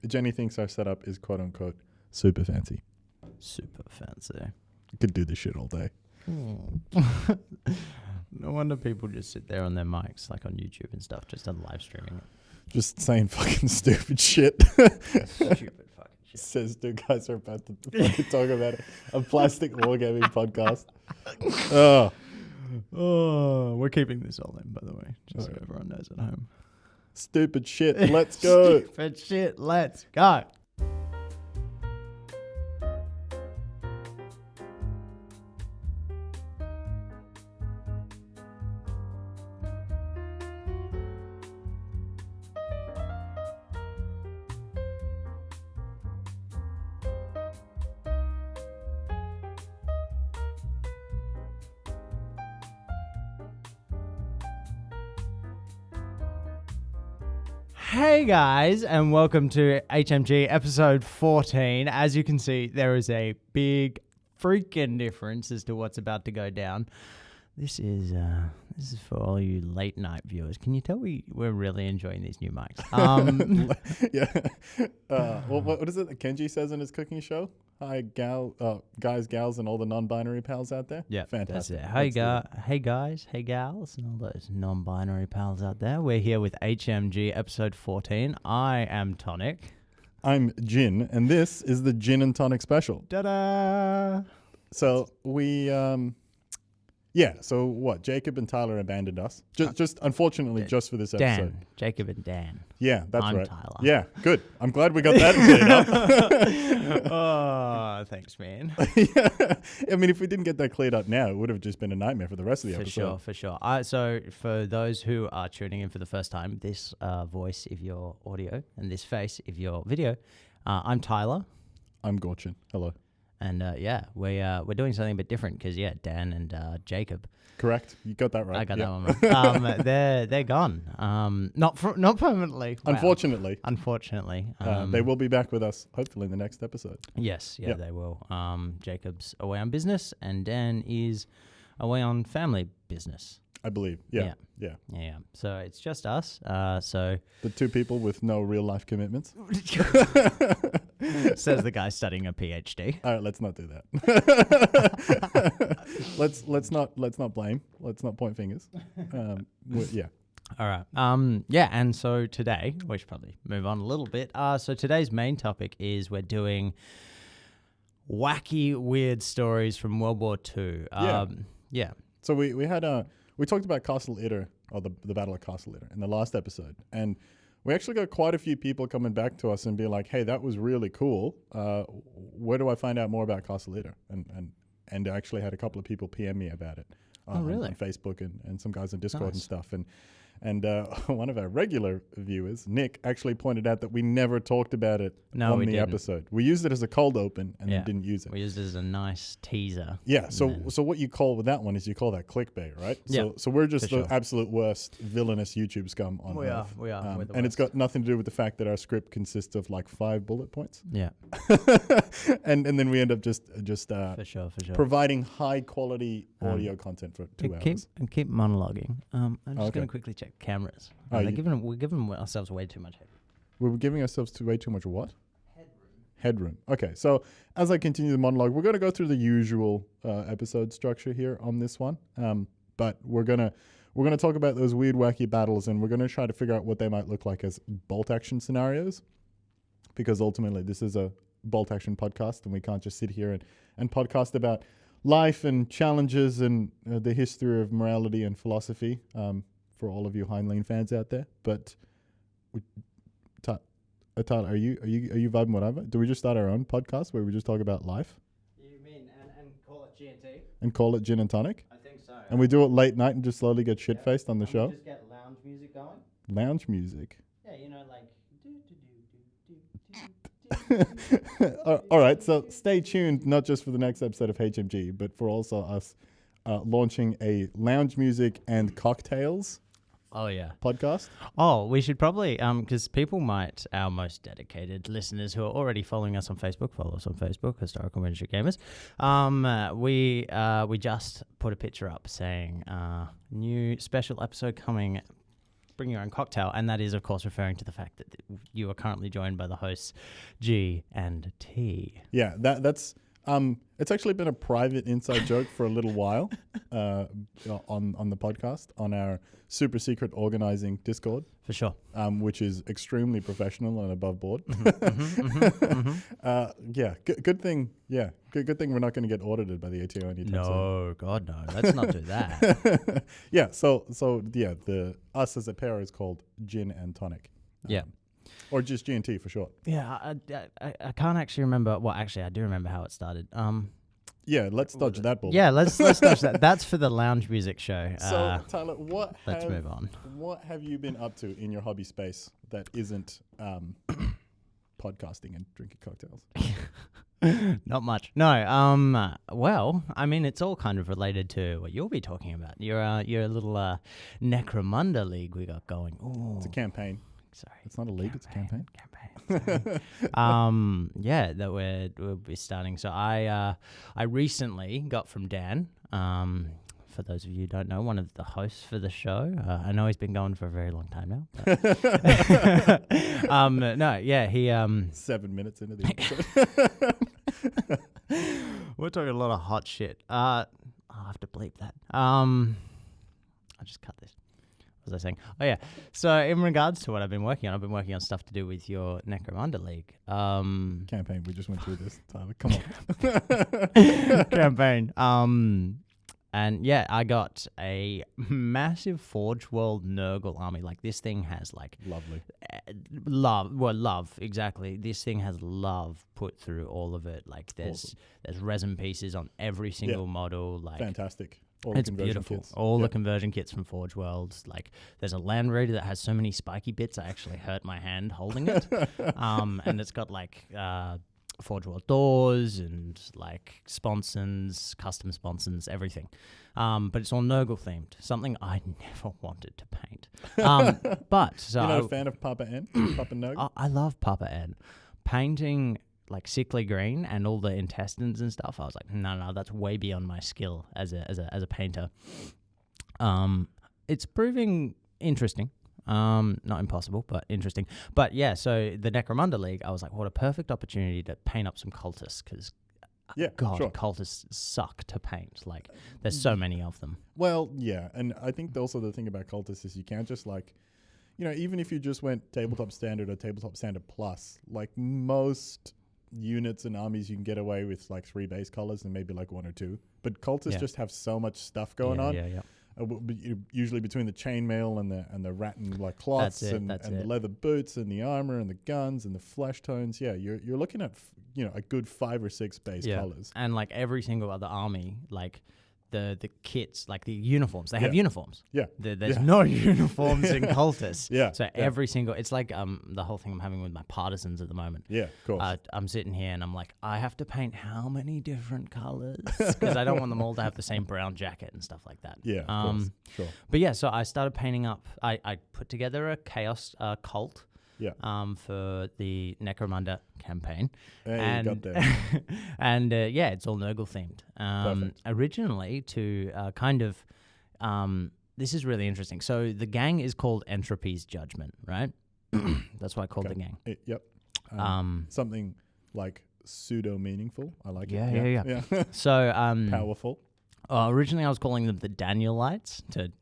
Jenny thinks our setup is quote unquote super fancy. Super fancy. You could do this shit all day. No wonder people just sit there on their mics, like on YouTube and stuff, just on live streaming it. Just saying fucking stupid shit. Stupid fucking shit. Says two guys are about to fucking talk about a plastic wargaming podcast. Oh, we're keeping this all in, by the way, just so everyone knows at home. Stupid shit. Let's go. Stupid shit. Let's go. Hey guys, and welcome to HMG episode 14. As you can see, there is a big freaking difference as to what's about to go down. This is for all you late night viewers. Can you tell we're really enjoying these new mics? Yeah. What is it that Kenji says in his cooking show? Hi, guys, gals, and all the non-binary pals out there. Yeah, fantastic. That's it. Hey guys, hey gals, and all those non-binary pals out there. We're here with HMG episode 14. I am Tonic. I'm Gin, and this is the Gin and Tonic Special. Ta-da! So we, so what? Jacob and Tyler abandoned us. Just unfortunately, just for this episode. Jacob and Dan. Yeah, that's I'm right. Tyler. Yeah, good. I'm glad we got that cleared up. Oh, thanks, man. Yeah. I mean, if we didn't get that cleared up now, it would have just been a nightmare for the rest of the episode. For sure. So for those who are tuning in for the first time, this voice if you're audio and this face if you're video, I'm Tyler. I'm Gorcin. Hello. And we're doing something a bit different because Dan and Jacob. Correct. You got that right. I got that one right. They're gone. Not permanently. Unfortunately. Wow. Unfortunately. They will be back with us hopefully in the next episode. Yes. Yeah, they will. Jacob's away on business and Dan is away on family business. I believe. Yeah. So it's just us. So the two people with no real life commitments. Says the guy studying a PhD. All right, let's not do that. let's not blame. Let's not point fingers. Yeah. All right. And so today we should probably move on a little bit. So today's main topic is we're doing wacky, weird stories from World War II. Yeah. So we talked about Castle Itter, or the Battle of Castle Itter in the last episode, and we actually got quite a few people coming back to us and be like, "Hey, that was really cool. Where do I find out more about Castle Itter?" And I actually had a couple of people PM me about it on Facebook and some guys on Discord and stuff. And one of our regular viewers, Nick, actually pointed out that we never talked about it on the episode. We used it as a cold open and then didn't use it. We used it as a nice teaser. Yeah. So what you call with that one is you call that clickbait, right? Yeah, so we're just the absolute worst villainous YouTube scum on Earth. We are. And it's got nothing to do with the fact that our script consists of like 5 bullet points. Yeah. and then we end up just for sure. providing high quality audio content for 2 hours. Keep monologuing. I'm just going to quickly check cameras. We're giving ourselves way too much headroom. We're giving ourselves way too much what? Headroom. Okay, so as I continue the monologue, we're going to go through the usual episode structure here on this one, but we're gonna talk about those weird, wacky battles, and we're going to try to figure out what they might look like as bolt action scenarios, because ultimately this is a bolt action podcast, and we can't just sit here and podcast about life and challenges and the history of morality and philosophy for all of you Heinlein fans out there. But Tyler, are you vibing whatever? Do we just start our own podcast where we just talk about life? You mean and call it G&T? And call it Gin and Tonic? I think so. And we do it late night and just slowly get shit-faced on the show? Just get lounge music going? Lounge music? Yeah, like... All right, so stay tuned, not just for the next episode of HMG, but for also us launching a lounge music and cocktails podcast. Oh, we should probably, because our most dedicated listeners who are already following us on Facebook, follow us on Facebook, Historical Miniature Gamers. We just put a picture up saying new special episode coming bring your own cocktail. And that is, of course, referring to the fact that you are currently joined by the hosts G&T. Yeah, that's it's actually been a private inside joke for a little while on the podcast, on our super secret organizing Discord. For sure. Which is extremely professional and above board. Yeah, good thing. Yeah, good thing we're not going to get audited by the ATO anytime soon. No, God, no. Let's not do that. Yeah, so yeah, us as a pair is called Gin and Tonic. Yeah. Or just G&T for short. Yeah, I can't actually remember. Well, actually, I do remember how it started. Yeah, let's dodge that bullet. Yeah, let's dodge that. That's for the lounge music show. So, Tyler, let's move on. What have you been up to in your hobby space that isn't podcasting and drinking cocktails? Not much. No. Well, I mean, it's all kind of related to what you'll be talking about. Your little Necromunda league we got going. Ooh. It's a campaign. Sorry. It's not a league, it's a campaign. Yeah, that we'll be starting. So I recently got from Dan, for those of you who don't know, one of the hosts for the show. I know he's been going for a very long time now. But no, yeah, he 7 minutes into the episode. We're talking a lot of hot shit. I'll have to bleep that. I'll just cut this. What was I saying? Oh yeah. So in regards to what I've been working on stuff to do with your Necromunda League. Campaign. We just went through this, Tyler. Come on. Campaign. And yeah, I got a massive Forge World Nurgle army. Like this thing has like lovely love, exactly. This thing has love put through all of it. Like there's resin pieces on every single model. Like fantastic. It's beautiful. Kits. All the conversion kits from Forge Worlds. Like, there's a Land Raider that has so many spiky bits, I actually hurt my hand holding it. And it's got like Forge World doors and like sponsons, custom sponsons, everything. But it's all Nurgle themed. Something I never wanted to paint. But so you're not a fan of Papa N? Papa Nurgle? I love Papa N. Painting like sickly green and all the intestines and stuff, I was like, no, that's way beyond my skill as a painter. It's proving interesting. Not impossible, but interesting. But yeah, so the Necromunda League, I was like, what a perfect opportunity to paint up some cultists, because cultists suck to paint. Like, there's so many of them. Well, yeah, and I think also the thing about cultists is you can't just like, even if you just went Tabletop Standard or Tabletop Standard Plus, like most units and armies you can get away with like 3 base colors and maybe like 1 or 2, but cultists just have so much stuff going on. Usually between the chainmail and the rattan like cloths and the leather boots and the armor and the guns and the flesh tones, you're looking at a good 5 or 6 base colors. And like every single other army, like the kits, like the uniforms, they have uniforms. There's no uniforms in cultists. Every single, it's like the whole thing I'm having with my partisans at the moment. Yeah, of course. I'm sitting here and I'm like, I have to paint how many different colors, because I don't want them all to have the same brown jacket and stuff like that. Yeah, of course. Sure. But yeah, so I started painting up. I put together a chaos cult. For the Necromunda campaign. You got there. And it's all Nurgle themed. Originally to this is really interesting. So the gang is called Entropy's Judgment, right? That's why I called the gang. Yep. Something like pseudo meaningful. I like it. Yeah. So powerful. Originally, I was calling them the Danielites to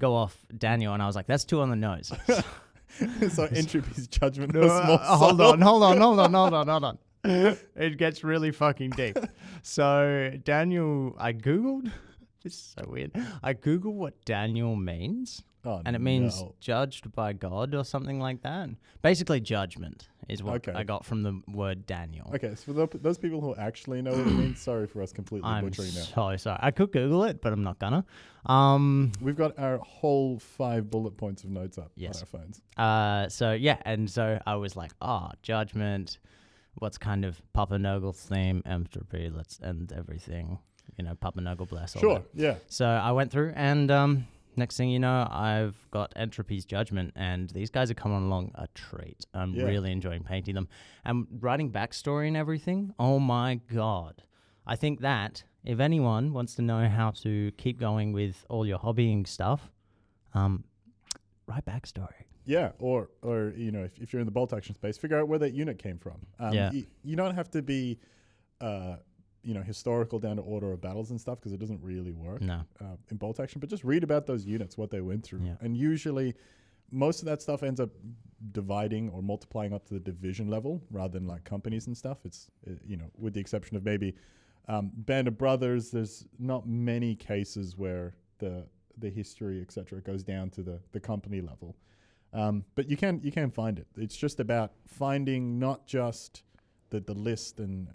go off Daniel, and I was like, that's too on the nose. So Entropy's Judgment was more hold on. It gets really fucking deep. So Daniel, I Googled. This is so weird. I Googled what Daniel means. And it means judged by God or something like that. Basically, judgment is what I got from the word Daniel. Okay, so for those people who actually know what it means, sorry for us completely butchering that. I'm so sorry. I could Google it, but I'm not gonna. We've got our whole 5 bullet points of notes up on our phones. And so I was like, judgment. What's kind of Papa Nurgle's theme? Entropy. Let's end everything. Papa Nurgle bless. Sure. Yeah. So I went through and. Next thing you know, I've got Entropy's Judgment, and these guys are coming along a treat. I'm really enjoying painting them. And writing backstory and everything, oh my God. I think that if anyone wants to know how to keep going with all your hobbying stuff, write backstory. Yeah, or if you're in the bolt action space, figure out where that unit came from. You don't have to be, historical down to order of battles and stuff, because it doesn't really work in bolt action. But just read about those units, what they went through, and usually most of that stuff ends up dividing or multiplying up to the division level rather than like companies and stuff. It's with the exception of maybe Band of Brothers, there's not many cases where the history, etc., goes down to the company level. But you can find it. It's just about finding not just the list and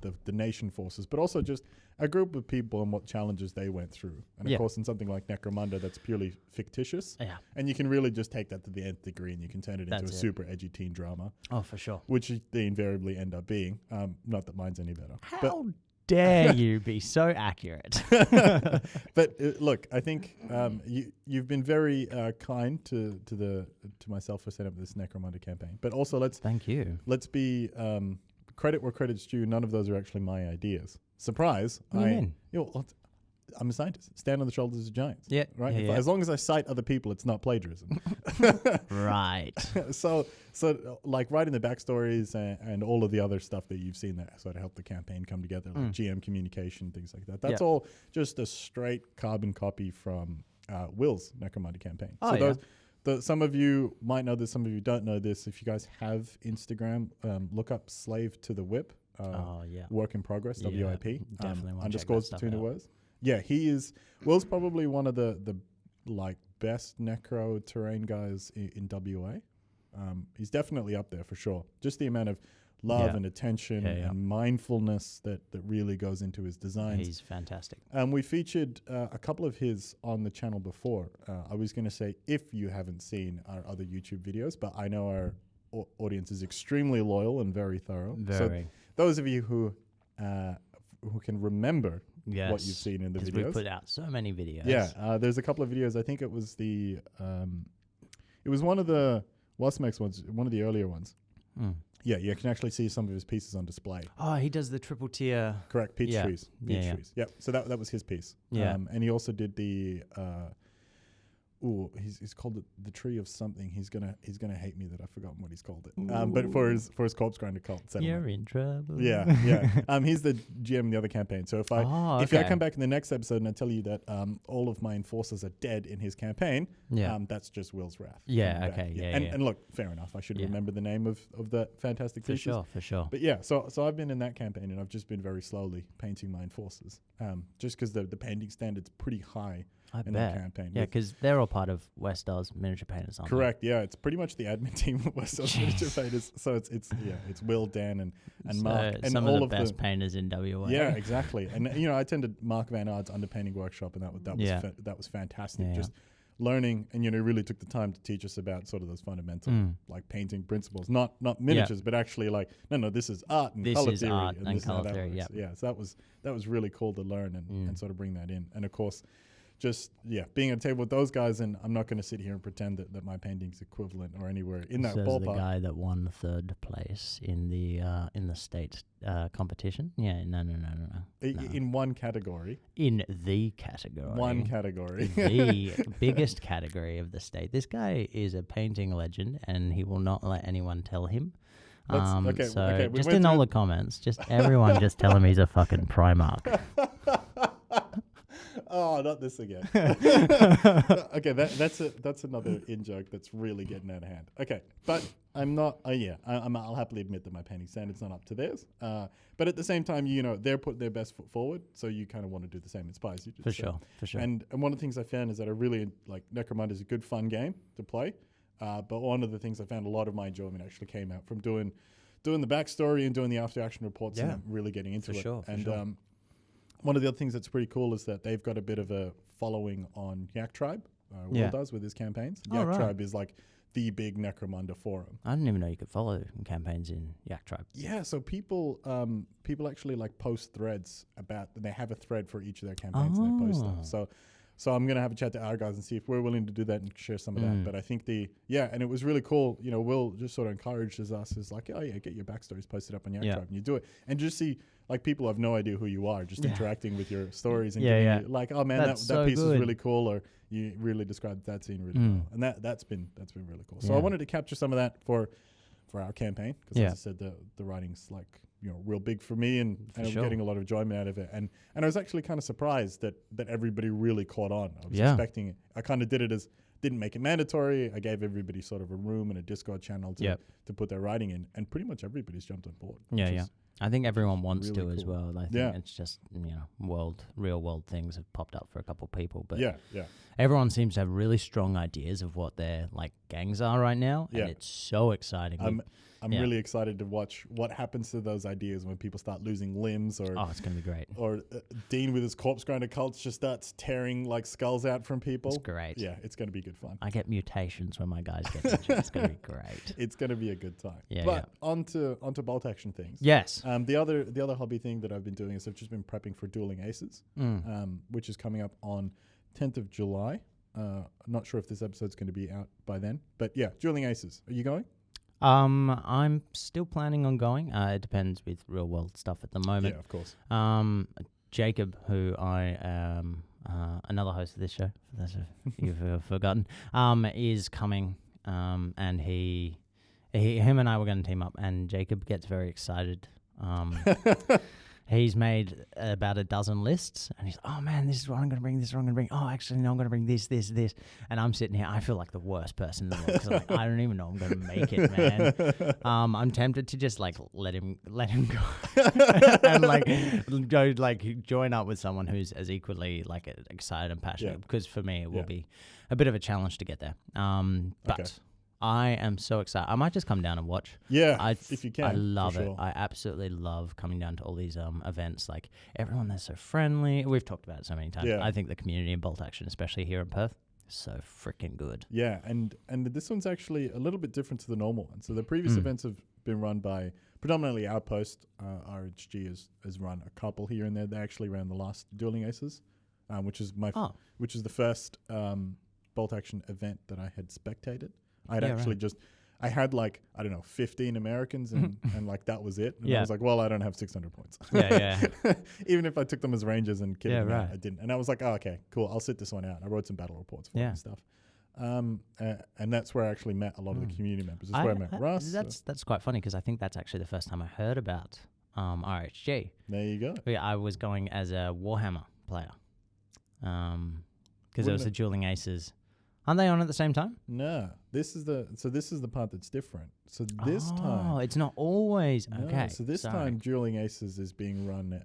the nation forces, but also just a group of people and what challenges they went through. And of course, in something like Necromunda, that's purely fictitious. Yeah. And you can really just take that to the nth degree, and you can turn it into a super edgy teen drama. Oh, for sure. Which they invariably end up being. Not that mine's any better. How dare you be so accurate? But look, I think you've been very kind to myself for setting up this Necromunda campaign. But also thank you. Let's be credit where credit's due. None of those are actually my ideas. Surprise! What do you mean? I'm a scientist. Stand on the shoulders of giants. Yeah. Right. As long as I cite other people, it's not plagiarism. Right. So like writing the backstories and all of the other stuff that you've seen that sort of help the campaign come together, like GM communication, things like that. That's all just a straight carbon copy from Will's Necromunda campaign. Some of you might know this, some of you don't know this. If you guys have Instagram, look up Slave to the Whip. Work in progress, WIP. Definitely underscores between the words. Yeah, he is. Will's probably one of the like best necro terrain guys in WA. He's definitely up there for sure. Just the amount of love and attention and mindfulness that really goes into his designs. He's fantastic. We featured a couple of his on the channel before. I was going to say, if you haven't seen our other YouTube videos, but I know our audience is extremely loyal and very thorough. Very. So those of you who can remember what you've seen in the videos. We put out so many videos. Yeah, there's a couple of videos. I think it was it was one of the Wasmex ones, one of the earlier ones. Yeah, you can actually see some of his pieces on display. Oh, he does the triple tier. Correct, peach trees. Peach trees. Yep. So that was his piece. Yeah. And he also did the he's called it the tree of something. He's gonna hate me that I've forgotten what he's called it. But for his corpse grinder cult settlement. You're in trouble. Yeah. He's the GM in the other campaign. So if I come back in the next episode and I tell you that all of my enforcers are dead in his campaign, that's just Will's wrath. Yeah. Okay. Yeah. And look, fair enough. I should remember the name of the fantastic pieces. For sure. But yeah, so I've been in that campaign and I've just been very slowly painting my enforcers. Just because the painting standard's pretty high. In that campaign. Yeah, because they're all part of Westdar's miniature painters, aren't correct, yeah. It's pretty much the admin team of Westdar's miniature painters. So it's Will, Dan, and Mark. And some all of the best painters in WA. Yeah, exactly. And, I attended Mark Van Aard's underpainting workshop, and that was fantastic. Just learning, and, really took the time to teach us about sort of those fundamental, like painting principles. Not miniatures, but actually like, no, this is art and color theory. Art and color theory, Yeah, so that was really cool to learn and sort of bring that in. And, of course, just being at a table with those guys, and I'm not going to sit here and pretend that my painting's equivalent or anywhere in that ballpark. The guy that won third place in the state competition. Yeah, no. In one category. In the category. One category. The biggest category of the state. This guy is a painting legend, and he will not let anyone tell him. Okay. Just in all the comments, just everyone just tell him he's a fucking Primarch. Oh, not this again. Okay, that's another in-joke that's really getting out of hand. Okay, but I'm not, I'll happily admit that my painting standard's not up to theirs. But at the same time, they're putting their best foot forward, so you kind of want to do the same. It inspires you to. For sure. And one of the things I found is that I really, like, Necromunda is a good, fun game to play. But one of the things I found a lot of my enjoyment actually came out from doing the backstory and doing the after-action reports and really getting into it. For and sure. One of the other things that's pretty cool is that they've got a bit of a following on Yak Tribe. Will does with his campaigns. Yak Tribe is like the big Necromunda forum. I didn't even know you could follow campaigns in Yak Tribe. Yeah, so people actually like post threads about. They have a thread for each of their campaigns and they post them. So So I'm going to have a chat to our guys and see if we're willing to do that and share some of that. But I think and it was really cool. You know, Will just sort of encourages us is like, oh yeah, get your backstories posted up on Yak Tribe and you do it. And just see like people have no idea who you are, just interacting with your stories and giving you like, oh man, that so piece good. is really cool, or you really described that scene really well. And that's been really cool. So I wanted to capture some of that for our campaign because as I said, the writing's like, you know, real big for me, and I'm getting a lot of enjoyment out of it. And I was actually kind of surprised that everybody really caught on. I was expecting it. I kind of didn't make it mandatory. I gave everybody sort of a room and a Discord channel to put their writing in, and pretty much everybody's jumped on board. I think everyone wants really to as cool. well. I think it's just, you know, real world things have popped up for a couple of people, but everyone seems to have really strong ideas of what their like gangs are right now, and it's so exciting. I'm really excited to watch what happens to those ideas when people start losing limbs, or it's going to be great. Or Dean with his corpse grinder cults just starts tearing like skulls out from people. It's great. Yeah, it's going to be good fun. I get mutations when my guys get injured. It's going to be great. It's going to be a good time. Yeah, but onto bolt action things. Yes. The other hobby thing that I've been doing is I've just been prepping for Dueling Aces, which is coming up on 10th of July. I'm not sure if this episode's going to be out by then, but yeah, Dueling Aces. Are you going? I'm still planning on going. It depends with real world stuff at the moment. Yeah, of course. Jacob, who I am another host of this show, for those of you who have forgotten, is coming, and him and I were going to team up, and Jacob gets very excited. He's made about a dozen lists, and he's, oh man, this is what I'm going to bring, this is what I'm going to bring. Oh, actually, no, I'm going to bring this. And I'm sitting here, I feel like the worst person in the world, because I'm like, I don't even know I'm going to make it, man. I'm tempted to just like let him go and like go like join up with someone who's as equally like excited and passionate, because for me it will be a bit of a challenge to get there. But I am so excited. I might just come down and watch. Yeah, if you can. I love it. Sure. I absolutely love coming down to all these events. Like, everyone there's so friendly. We've talked about it so many times. Yeah. I think the community in bolt action, especially here in Perth, is so freaking good. Yeah, and this one's actually a little bit different to the normal one. So the previous events have been run by predominantly Outpost. RHG has run a couple here and there. They actually ran the last Dueling Aces, which is which is the first bolt action event that I had spectated. I had like, I don't know, 15 Americans and like that was it. And I was like, well, I don't have 600 points. Even if I took them as rangers and kidding them out, I didn't. And I was like, oh, okay, cool. I'll sit this one out. I wrote some battle reports for them and stuff. And that's where I actually met a lot of the community members. That's where I met Russ. That's quite funny, because I think that's actually the first time I heard about RHG. There you go. Yeah, I was going as a Warhammer player, because it was the Dueling Aces. Aren't they on at the same time? No, this is the part that's different. So this time, oh, it's not always okay. So this time, Dueling Aces is being run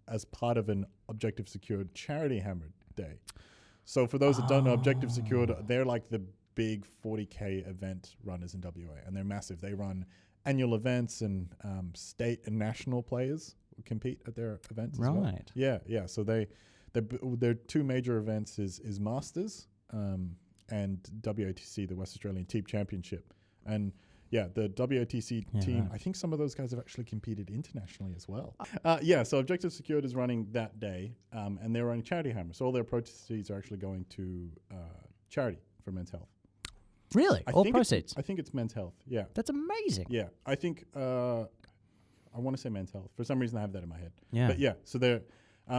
as part of an Objective Secured Charity Hammer Day. So for those that don't know, Objective Secured, they're like the big 40K event runners in WA, and they're massive. They run annual events, and state and national players compete at their events as well. Right. Yeah. So their two major events is Masters. And WATC, the West Australian Team Championship. And the WATC team, I think some of those guys have actually competed internationally as well. So Objective Secured is running that day, and they're running Charity Hammer. So all their proceeds are actually going to charity for men's health. Really? All proceeds? I think it's men's health, yeah. That's amazing. Yeah, I think, I want to say men's health. For some reason I have that in my head. Yeah. But so they're...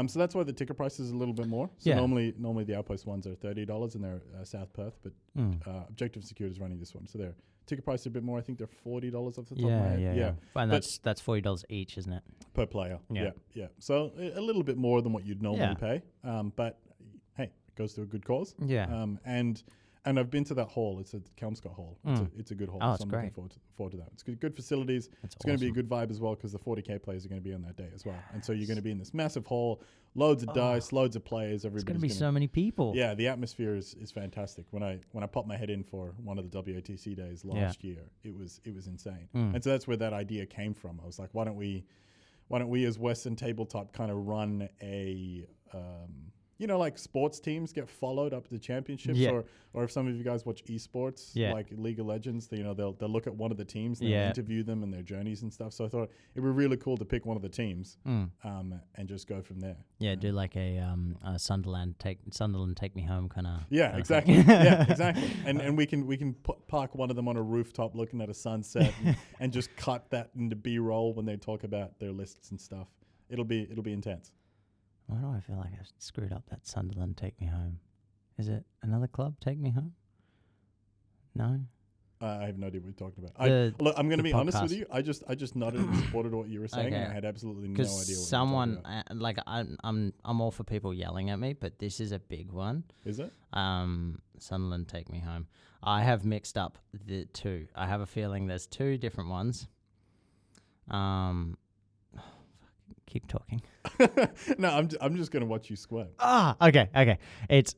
so that's why the ticket price is a little bit more. So normally the Outpost ones are $30 and they're South Perth, but Objective Secured is running this one. So their ticket price is a bit more. I think they're $40 off the top of my head. Yeah. And that's $40 each, isn't it? Per player. Yeah. So a little bit more than what you'd normally pay. But hey, it goes to a good cause. Yeah. And I've been to that hall. It's a Kelmscott Hall. It's a good hall. Oh, so I'm great. looking forward to that. It's good facilities. It's going to be a good vibe as well, because the 40K players are going to be on that day as well. And so you're going to be in this massive hall, loads of dice, loads of players. Everybody's going to be so many people. Yeah, the atmosphere is fantastic. When I popped my head in for one of the WATC days last year, it was insane. And so that's where that idea came from. I was like, why don't we as Western Tabletop kind of run a like sports teams get followed up to championships, or if some of you guys watch esports, like League of Legends, they'll look at one of the teams and they'll interview them and their journeys and stuff. So I thought it'd be really cool to pick one of the teams, and just go from there. Yeah, do like a Sunderland take me home kind of. Yeah, exactly. Yeah, exactly. And we can park one of them on a rooftop looking at a sunset and just cut that into B-roll when they talk about their lists and stuff. It'll be intense. Why do I feel like I screwed up that Sunderland Take Me Home? Is it another club, Take Me Home? No? I have no idea what you're talking about. Look, I'm going to be honest with you. I just nodded and supported what you were saying, and I had absolutely no idea what you were talking about. I'm all for people yelling at me, but this is a big one. Is it? Sunderland Take Me Home. I have mixed up the two. I have a feeling there's two different ones. Keep talking. No, I'm just going to watch you squirm. Okay. It's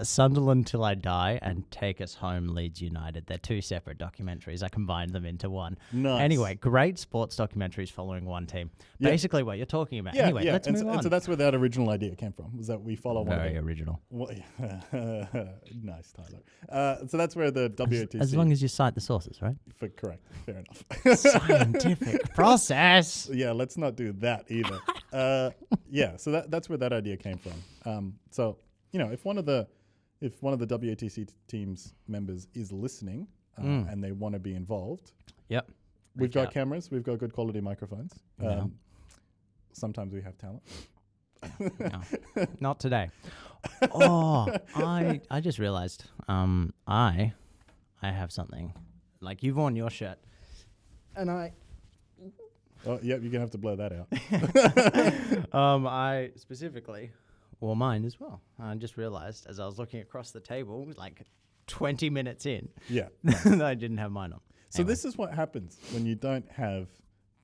Sunderland Till I Die and Take Us Home Leeds United. They're two separate documentaries. I combined them into one. Nice. Anyway, great sports documentaries following one team. Yeah. Basically what you're talking about. Yeah, anyway, let's move on. And so that's where that original idea came from, was that we follow one. Very original. Nice, Tyler. So that's where the WATC... As long as you cite the sources, right? Correct. Fair enough. Scientific process. Yeah, let's not do that either. So that's where that idea came from. So, if one of the WATC team's members is listening and they want to be involved, we've got cameras, we've got good quality microphones. Sometimes we have talent. No, not today. Oh, I just realized I have something. Like, you've worn your shirt, and I... Oh, yep, you're going to have to blur that out. I specifically wore mine as well. I just realized as I was looking across the table, like 20 minutes in, that I didn't have mine on. So anyway. This is what happens when you don't have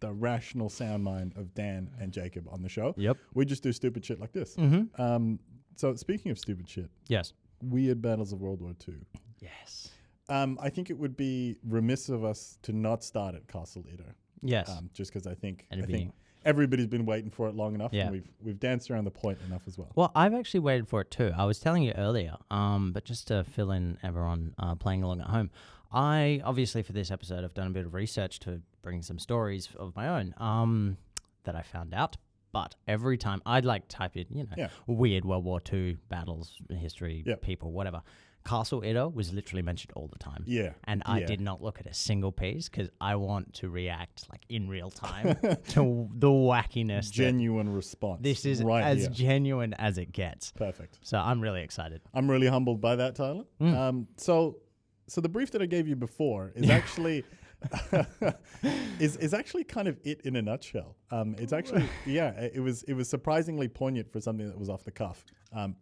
the rational sound mind of Dan and Jacob on the show. Yep. We just do stupid shit like this. Mm-hmm. So speaking of stupid shit. Yes. Weird battles of World War II. Yes. I think it would be remiss of us to not start at Castle Itter. Yes. Just because I think everybody's been waiting for it long enough, yeah. and we've danced around the point enough as well. Well, I've actually waited for it too. I was telling you earlier, but just to fill in everyone playing along at home, I obviously for this episode I've done a bit of research to bring some stories of my own that I found out. But every time I'd type in, weird World War II battles, history, people, whatever. Castle Itter was literally mentioned all the time. Yeah. And I did not look at a single piece because I want to react in real time to the wackiness. Genuine response. This is as genuine as it gets. Perfect. So I'm really excited. I'm really humbled by that, Tyler. So the brief that I gave you before is actually... is actually kind of it in a nutshell. It's actually, it was surprisingly poignant for something that was off the cuff.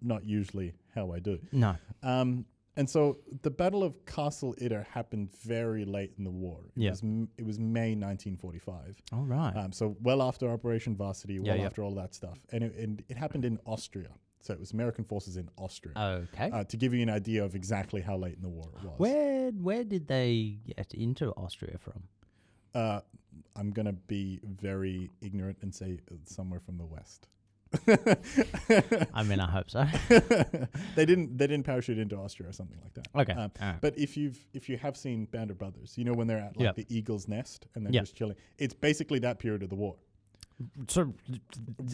Not usually how I do. No. And so the Battle of Castle Itter happened very late in the war. It was May 1945. All right. So well after Operation Varsity, after all that stuff. And it happened in Austria. So it was American forces in Austria. Okay. To give you an idea of exactly how late in the war it was. Where did they get into Austria from? I'm going to be very ignorant and say somewhere from the west. I mean, I hope so. They didn't parachute into Austria or something like that. Okay. But if you have seen Band of Brothers, when they're at the Eagle's Nest and they're just chilling, it's basically that period of the war. So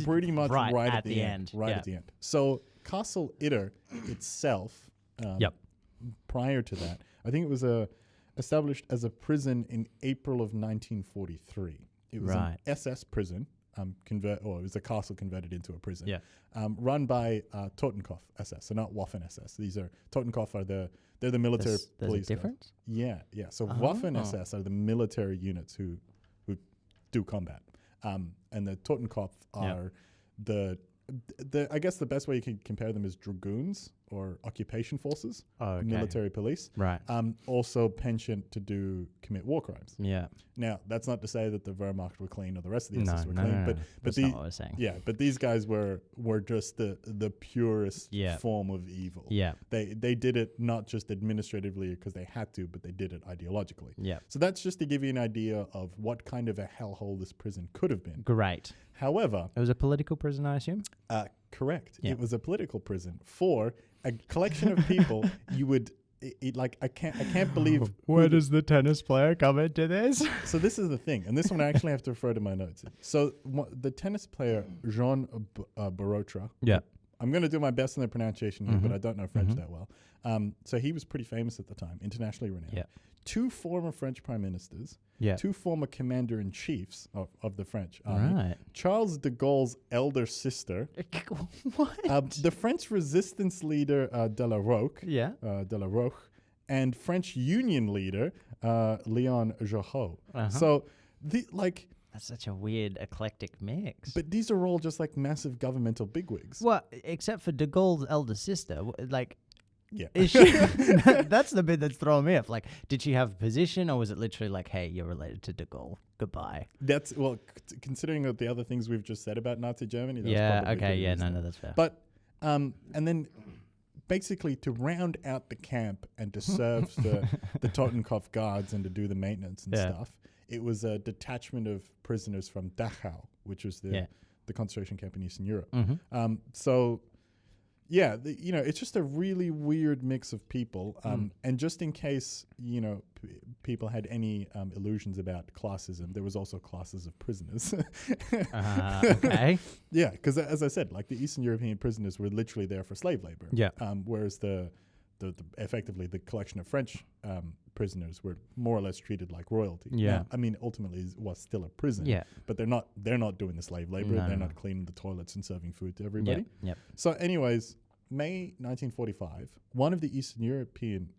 pretty much right at the end. At the end. So Castle Itter itself, prior to that, I think it was established as a prison in April of 1943. It was an SS prison. It was a castle converted into a prison. Yeah. Run by Totenkopf SS, so not Waffen SS. They're the military police. There's a difference? Yeah. So Waffen SS are the military units who do combat. And the Totenkopf are the I guess the best way you can compare them is dragoons or occupation forces, military police. Right. Also pensioned to commit war crimes. Yeah. Now, that's not to say that the Wehrmacht were clean or the rest of the SS were clean. No. But that's not what I was saying. Yeah, but these guys were just the purest form of evil. Yeah. They did it not just administratively because they had to, but they did it ideologically. Yeah. So that's just to give you an idea of what kind of a hellhole this prison could have been. Great. However... It was a political prison, I assume? Correct. Yeah. It was a political prison for a collection of people. You would I can't believe. Where does the tennis player come into this? So this is the thing, and this one I actually have to refer to my notes. So the tennis player Jean Barotra. Yeah. I'm going to do my best in the pronunciation here, but I don't know French that well. So he was pretty famous at the time, internationally renowned. Yeah. 2 former French prime ministers. Yeah. 2 former commander-in-chiefs of the French army. Right. Charles de Gaulle's elder sister. What? The French resistance leader de la Roque. Yeah. De la Roque. And French Union leader Léon Jourot. Uh-huh. So, That's such a weird, eclectic mix. but these are all just like massive governmental bigwigs. Well, except for de Gaulle's elder sister, Yeah. is she? That's the bit that's throwing me off. Like, did she have a position, or was it literally like, "Hey, you're related to de Gaulle. Goodbye." That's considering the other things we've just said about Nazi Germany. That's Yeah. probably Okay. pretty Yeah. reasonable. No. That's fair. But and then basically to round out the camp and to serve the Totenkopf guards and to do the maintenance and stuff, it was a detachment of prisoners from Dachau, which was the concentration camp in Eastern Europe. So. Yeah, it's just a really weird mix of people. And just in case, people had any illusions about classism, there was also classes of prisoners. Okay. Yeah, because as I said, like the Eastern European prisoners were literally there for slave labor. Yeah. Whereas the effectively the collection of French prisoners were more or less treated like royalty. Yeah. Now, I mean, ultimately it was still a prison. Yeah. But they're not doing the slave labor. No, they're no. not cleaning the toilets and serving food to everybody. Yep. So anyways, May 1945, one of the Eastern European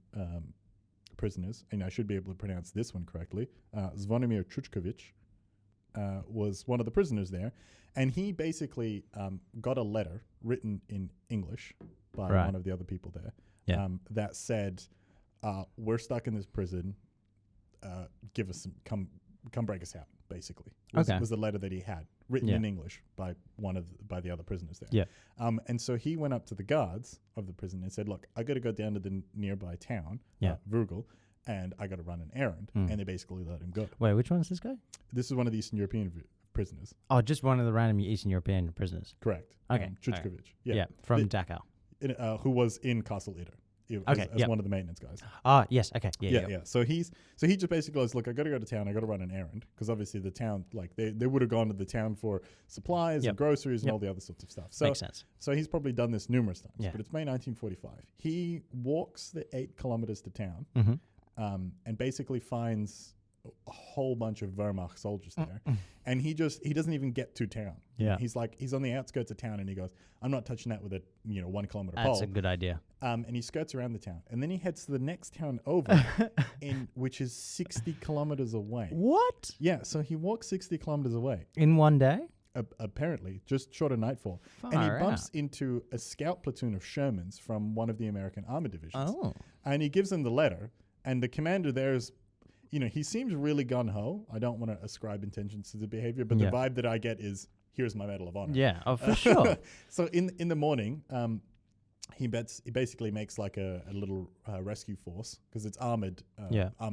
prisoners, and I should be able to pronounce this one correctly, Zvonimir Chuchkovich, was one of the prisoners there. And he basically got a letter written in English by one of the other people there that said, we're stuck in this prison. Give us come break us out, basically. Was the letter that he had written in English by by the other prisoners there. Yeah. And so he went up to the guards of the prison and said, look, I got to go down to the nearby town, Vurgel, and I got to run an errand. And they basically let him go. Wait, which one's this guy? This is one of the Eastern European prisoners. Oh, just one of the random Eastern European prisoners. Correct. Okay. Chuchkovich. Yeah. From Dachau. Who was in Castle Eder. As one of the maintenance guys. Ah, yes. Okay. Yeah. So he just basically goes, look, I got to go to town. I got to run an errand because obviously the town, like they would have gone to the town for supplies and groceries and all the other sorts of stuff. So makes sense. So he's probably done this numerous times. Yeah. But it's May 1945. He walks the 8 kilometers to town, and basically finds a whole bunch of Wehrmacht soldiers there, and he doesn't even get to town. Yeah. He's on the outskirts of town, and he goes, I'm not touching that with a 1 kilometer pole. That's a good idea. And he skirts around the town, and then he heads to the next town over, which is 60 kilometers away. What? Yeah, so he walks 60 kilometers away. In one day? Apparently, just short of nightfall. And he bumps into a scout platoon of Shermans from one of the American armor divisions. Oh. And he gives them the letter, and the commander there is, he seems really gung-ho. I don't want to ascribe intentions to the behavior, but the vibe that I get is, here's my Medal of Honor. Yeah, for sure. So in the morning, he basically makes like a little rescue force because it's armored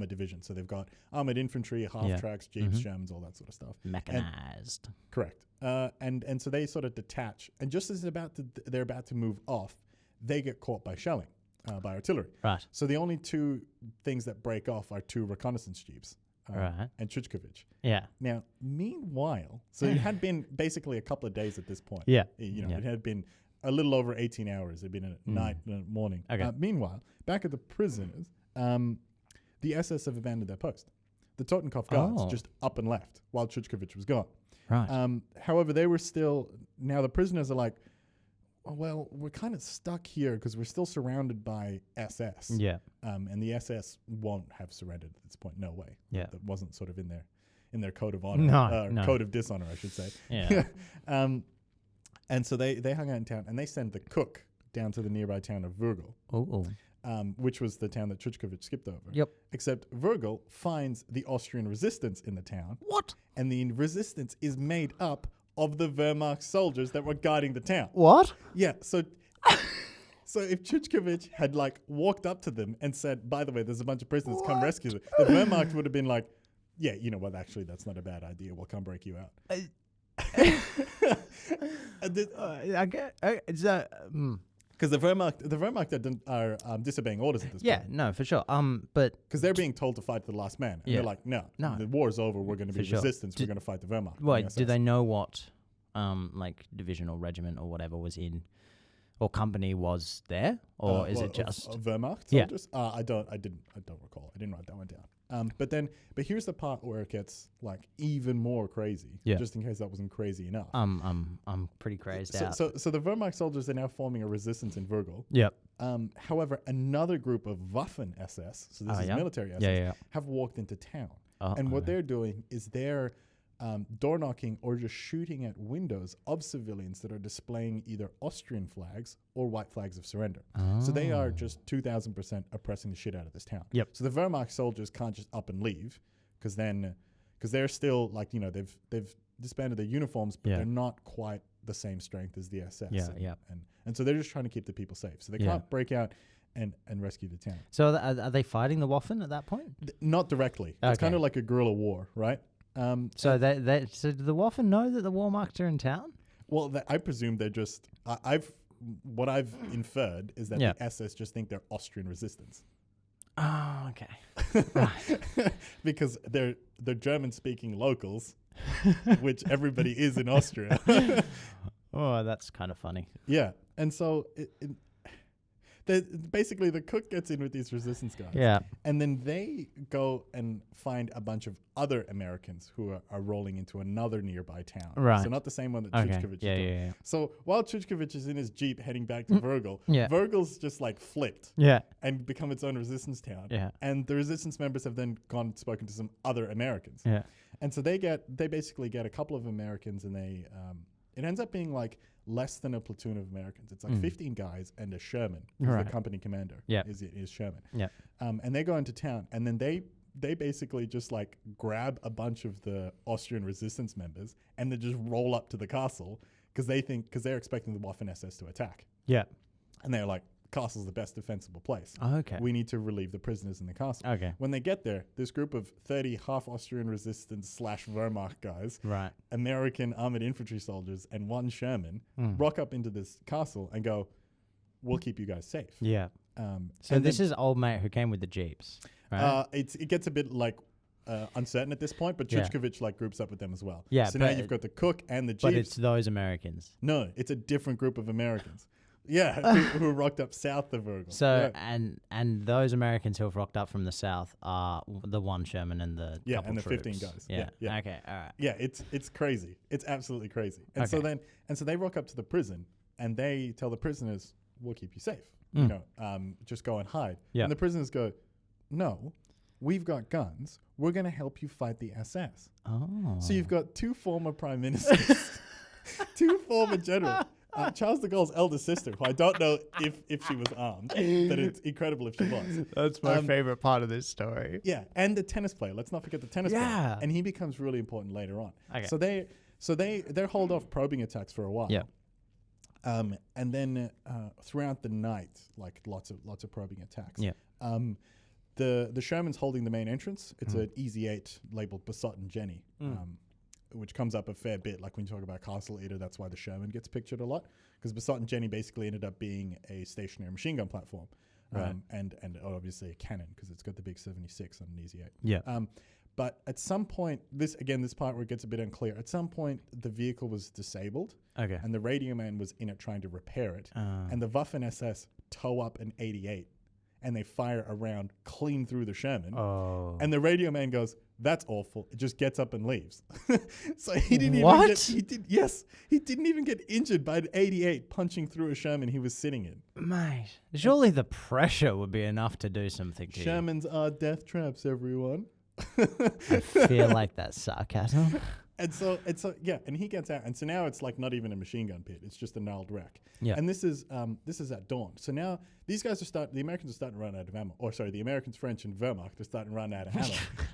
division. So they've got armored infantry, half-tracks, jeeps, Shermans, all that sort of stuff. Mechanized. Correct. And so they sort of detach, and just as they're about to move off, they get caught by shelling. By artillery. Right. So the only 2 things that break off are 2 reconnaissance jeeps. And Chuchkovich. Yeah. Now, meanwhile, so it had been basically a couple of days at this point. Yeah. It had been a little over 18 hours. It had been a night and a morning. Okay. Meanwhile, back at the prisoners, the SS have abandoned their post. The Totenkopf guards just up and left while Chuchkovich was gone. Right. However, they were still, now the prisoners are like, oh, well, we're kind of stuck here because we're still surrounded by SS. Yeah. And the SS won't have surrendered at this point. No way. Yeah. That wasn't sort of in their code of honor. No. Code of dishonor, I should say. Yeah. And so they hung out in town, and they send the cook down to the nearby town of Vurgel, which was the town that Chuchkovich skipped over. Yep. Except Vurgel finds the Austrian resistance in the town. What? And the resistance is made up of the Wehrmacht soldiers that were guarding the town. What? Yeah, so if Chuchkovich had walked up to them and said, by the way, there's a bunch of prisoners, come rescue them, the Wehrmacht would have been like, yeah, you know what, actually that's not a bad idea, we'll come break you out. I get it's Because the Wehrmacht are disobeying orders at this yeah, point. no, for sure. But Because they're being told to fight to the last man. And they're like, no, the war's over. We're going to be For sure. resistance. We're going to fight the Wehrmacht. wait, Yes, do yes. they know what like division or regiment or whatever was in or company was there, or is it just Wehrmacht Yeah. soldiers? I don't recall. I didn't write that one down. But here's the part where it gets like even more crazy. Yeah. Just in case that wasn't crazy enough. I'm pretty crazed out. So the Wehrmacht soldiers are now forming a resistance in Virgil. Yep. However, another group of Waffen SS, so this is yeah? military SS, Yeah. have walked into town. Oh, And what okay. they're doing is they're door knocking or just shooting at windows of civilians that are displaying either Austrian flags or white flags of surrender. So they are just 2,000% oppressing the shit out of this town. Yep. So the Wehrmacht soldiers can't just up and leave because they're still like, they've disbanded their uniforms, but Yeah. they're not quite the same strength as the SS. Yeah, And so they're just trying to keep the people safe. So they Yeah. can't break out and rescue the town. So are they fighting the Waffen at that point? Not directly. It's Okay. kind of like a guerrilla war, right? So so do the Waffen know that the Wehrmacht are in town? Well, I presume they're just. What I've inferred is that Yeah. the SS just think they're Austrian resistance Oh, okay. Right. because they're German-speaking locals, which everybody is in Austria. Oh, that's kind of funny. Yeah, and so basically the cook gets in with these resistance guys. Yeah. And then they go and find a bunch of other Americans who are rolling into another nearby town. Right. So not the same one that Okay. Chuchkovich is Yeah, doing. yeah, yeah. So while Chuchkovich is in his Jeep heading back to Virgil, Yeah. Virgil's just like flipped Yeah. and become its own resistance town. Yeah. And the resistance members have then gone and spoken to some other Americans. Yeah. And so they basically get a couple of Americans and it ends up being like less than a platoon of Americans. It's like 15 guys and a Sherman, who's Right. the company commander. Yeah. Is Sherman. Yeah. And they go into town, and then they basically just like grab a bunch of the Austrian resistance members and they just roll up to the castle because they're expecting the Waffen SS to attack. Yeah. And they're like, castle's the best defensible place. Okay. We need to relieve the prisoners in the castle. Okay. When they get there, this group of 30 half Austrian resistance / Wehrmacht guys, Right. American armored infantry soldiers, and one Sherman rock up into this castle and go, "We'll keep you guys safe." Yeah. So and this is old mate who came with the Jeeps, right? It gets a bit like uncertain at this point, but Yeah. Chuchkovich like groups up with them as well. Yeah, So now but- you've got the cook and the But Jeeps. it's those Americans. No, it's a different group of Americans. Yeah, who rocked up south of Virgil. So yeah. and those Americans who have rocked up from the south are the one Sherman and the Yeah, couple and the troops. 15 guys. Yeah. Yeah. Okay. All right. Yeah, it's crazy. It's absolutely crazy. And so Okay. so they rock up to the prison and they tell the prisoners, "We'll keep you safe. Just go and hide." Yeah. And the prisoners go, "No, we've got guns. We're going to help you fight the SS." Oh. So you've got two former prime ministers, two former generals. Charles de Gaulle's elder sister, who I don't know if she was armed, but it's incredible if she was. That's my favorite part of this story. Yeah, and the tennis player. Let's not forget the tennis player. Yeah. And he becomes really important later on. Okay. So they're hold off probing attacks for a while. Yeah. And then throughout the night, like lots of probing attacks. Yeah. The Sherman's holding the main entrance. It's an Easy 8 labeled Besot and Jenny, which comes up a fair bit. Like when you talk about Castle Eater, that's why the Sherman gets pictured a lot, because Besot and Jenny basically ended up being a stationary machine gun platform. Right. And obviously a cannon, because it's got the big 76 on an Easy 8. Yeah. But at some point, this part where it gets a bit unclear, at some point the vehicle was disabled Okay. and the radio man was in it trying to repair it. And the Waffen SS tow up an 88 and they fire a round clean through the Sherman. Oh. And the radio man goes, "That's awful." It just gets up and leaves. So he didn't What? he didn't even get injured by an 88 punching through a Sherman he was sitting in. Mate, surely the pressure would be enough to do something to Shermans are death traps, everyone. you. I feel like that's sarcasm. And so and he gets out, and so now it's like not even a machine gun pit; it's just a gnarled wreck. Yeah. And this is at dawn. So now these guys the Americans are starting to run out of ammo. Or sorry, the Americans, French, and Wehrmacht are starting to run out of ammo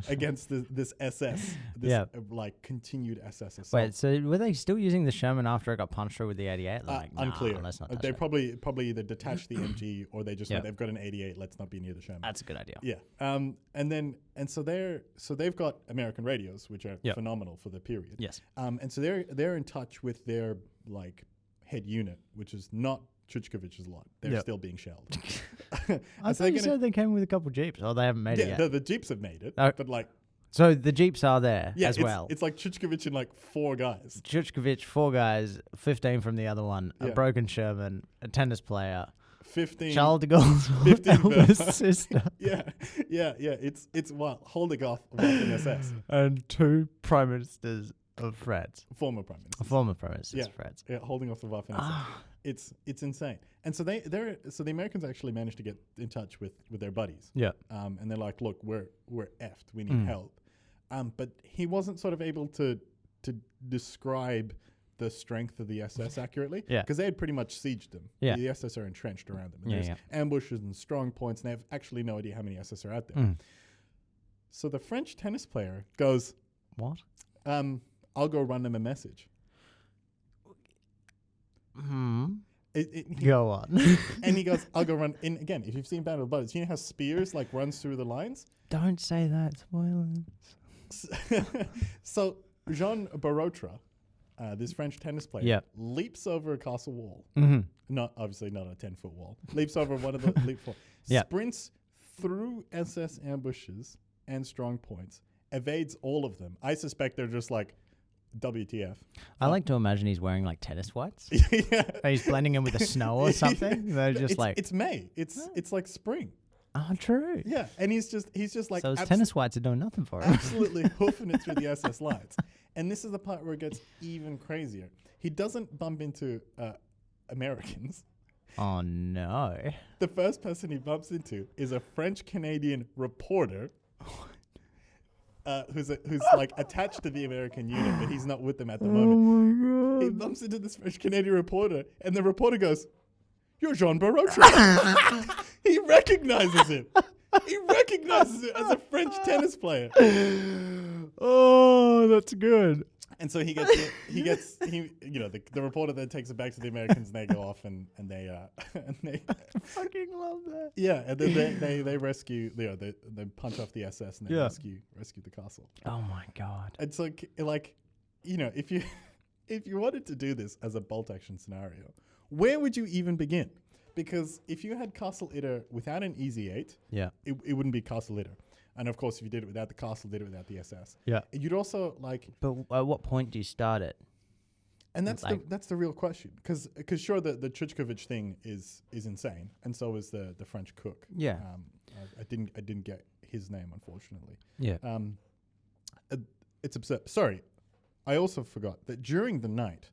against this SS, this like continued SS assault. Wait, so were they still using the Sherman after it got punched through with the 88? Like, unclear. Let's not touch They it. probably either detached the MG or they just they've got an 88. Let's not be near the Sherman. That's a good idea. Yeah. So they've got American radios, which are phenomenal for the period. Yes. And so they're in touch with their like head unit, which is not Chuchkovich's lot. They're still being shelled. I thought you said they came with a couple Jeeps. Oh, they haven't made it yet. Yeah, the Jeeps have made it, but like... So the Jeeps are there as well. It's like Chuchkovich and like 4 guys. Chuchkovich, 4 guys, 15 from the other one, a broken Sherman, a tennis player, 15 Charles de Gaulle's 15 eldest sister. Yeah. It's what holding off Waffen SS and 2 prime ministers of France. Former prime ministers. Former prime ministers of France. Yeah, holding off the Waffen SS. It's insane. And so the Americans actually managed to get in touch with their buddies. Yeah. And they're like, look, we're effed. We need help. But he wasn't sort of able to describe the strength of the SS accurately. Yeah. Because they had pretty much sieged them. Yeah. The SS are entrenched around them. And there's ambushes and strong points, and they have actually no idea how many SS are out there. So the French tennis player goes, what? I'll go run them a message. Go on. And he goes, I'll go run. And again, if you've seen Battle of the Bullets, you know how Spears like runs through the lines? Don't say that. Spoilers. So Jean Barotra, this French tennis player, leaps over a castle wall. Obviously not a 10-foot wall. Leaps over one of the leap falls. Sprints through SS ambushes and strong points. Evades all of them. I suspect they're just like, WTF. I like to imagine he's wearing like tennis whites. Or he's blending in with the snow or something. They're just it's May. It's like spring. Oh, true. Yeah, and he's just like so his tennis whites are doing nothing for him. Absolutely hoofing it through the SS lines. And this is the part where it gets even crazier. He doesn't bump into Americans. Oh no! The first person he bumps into is a French-Canadian reporter. Who's like attached to the American unit, but he's not with them at the moment. Oh my God. He bumps into this French-Canadian reporter, and the reporter goes, "You're Jean Barotra." He recognizes him. He recognizes it as a French tennis player. Oh, that's good. And so the reporter then takes it back to the Americans, and they go off and they I fucking love that. Yeah, and then they rescue, they punch off the SS and they rescue the castle. Oh my God. It's like if you wanted to do this as a bolt action scenario, where would you even begin? Because if you had Castle Itter without an Easy 8, it wouldn't be Castle Itter. And of course, if you did it without the castle, did it without the SS. Yeah. You'd also like. But at what point do you start it? And that's the real question, because sure the Chuchkovich thing is insane, and so is the French cook. Yeah. I didn't get his name, unfortunately. Yeah. It's absurd. Sorry, I also forgot that during the night,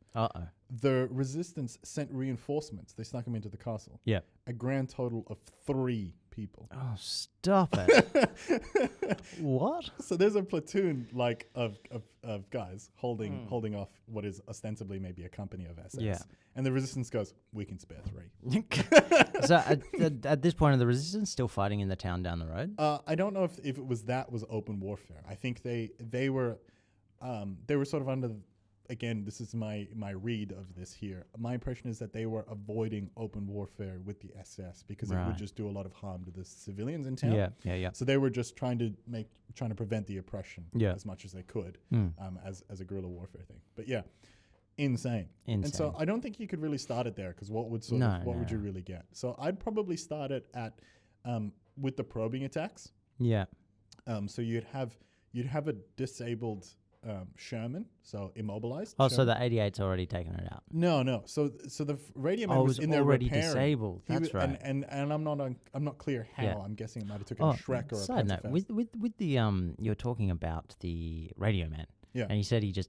the resistance sent reinforcements. They snuck them into the castle. Yeah. A grand total of 3 people. Oh, stop it. What? So there's a platoon of guys holding off what is ostensibly maybe a company of SS. Yeah. And the resistance goes, we can spare 3. So at this point, are the resistance still fighting in the town down the road? I don't know if it was open warfare. I think they were sort of under again, this is my read of this here. My impression is that they were avoiding open warfare with the SS because it would just do a lot of harm to the civilians in town. Yeah. So they were just trying to prevent the oppression as much as they could as a guerrilla warfare thing. But yeah, insane. And so I don't think you could really start it there because what would you really get? So I'd probably start it at with the probing attacks. Yeah. So you'd have a disabled Sherman, so immobilized. Oh, Sherman. So the 88's already taken it out. No. So the radio man was in there already repairing. Disabled. That's right. And I'm not clear how. Yeah. I'm guessing it might have taken a Shrek or a side note. With the you're talking about the radio man. Yeah. And you said he just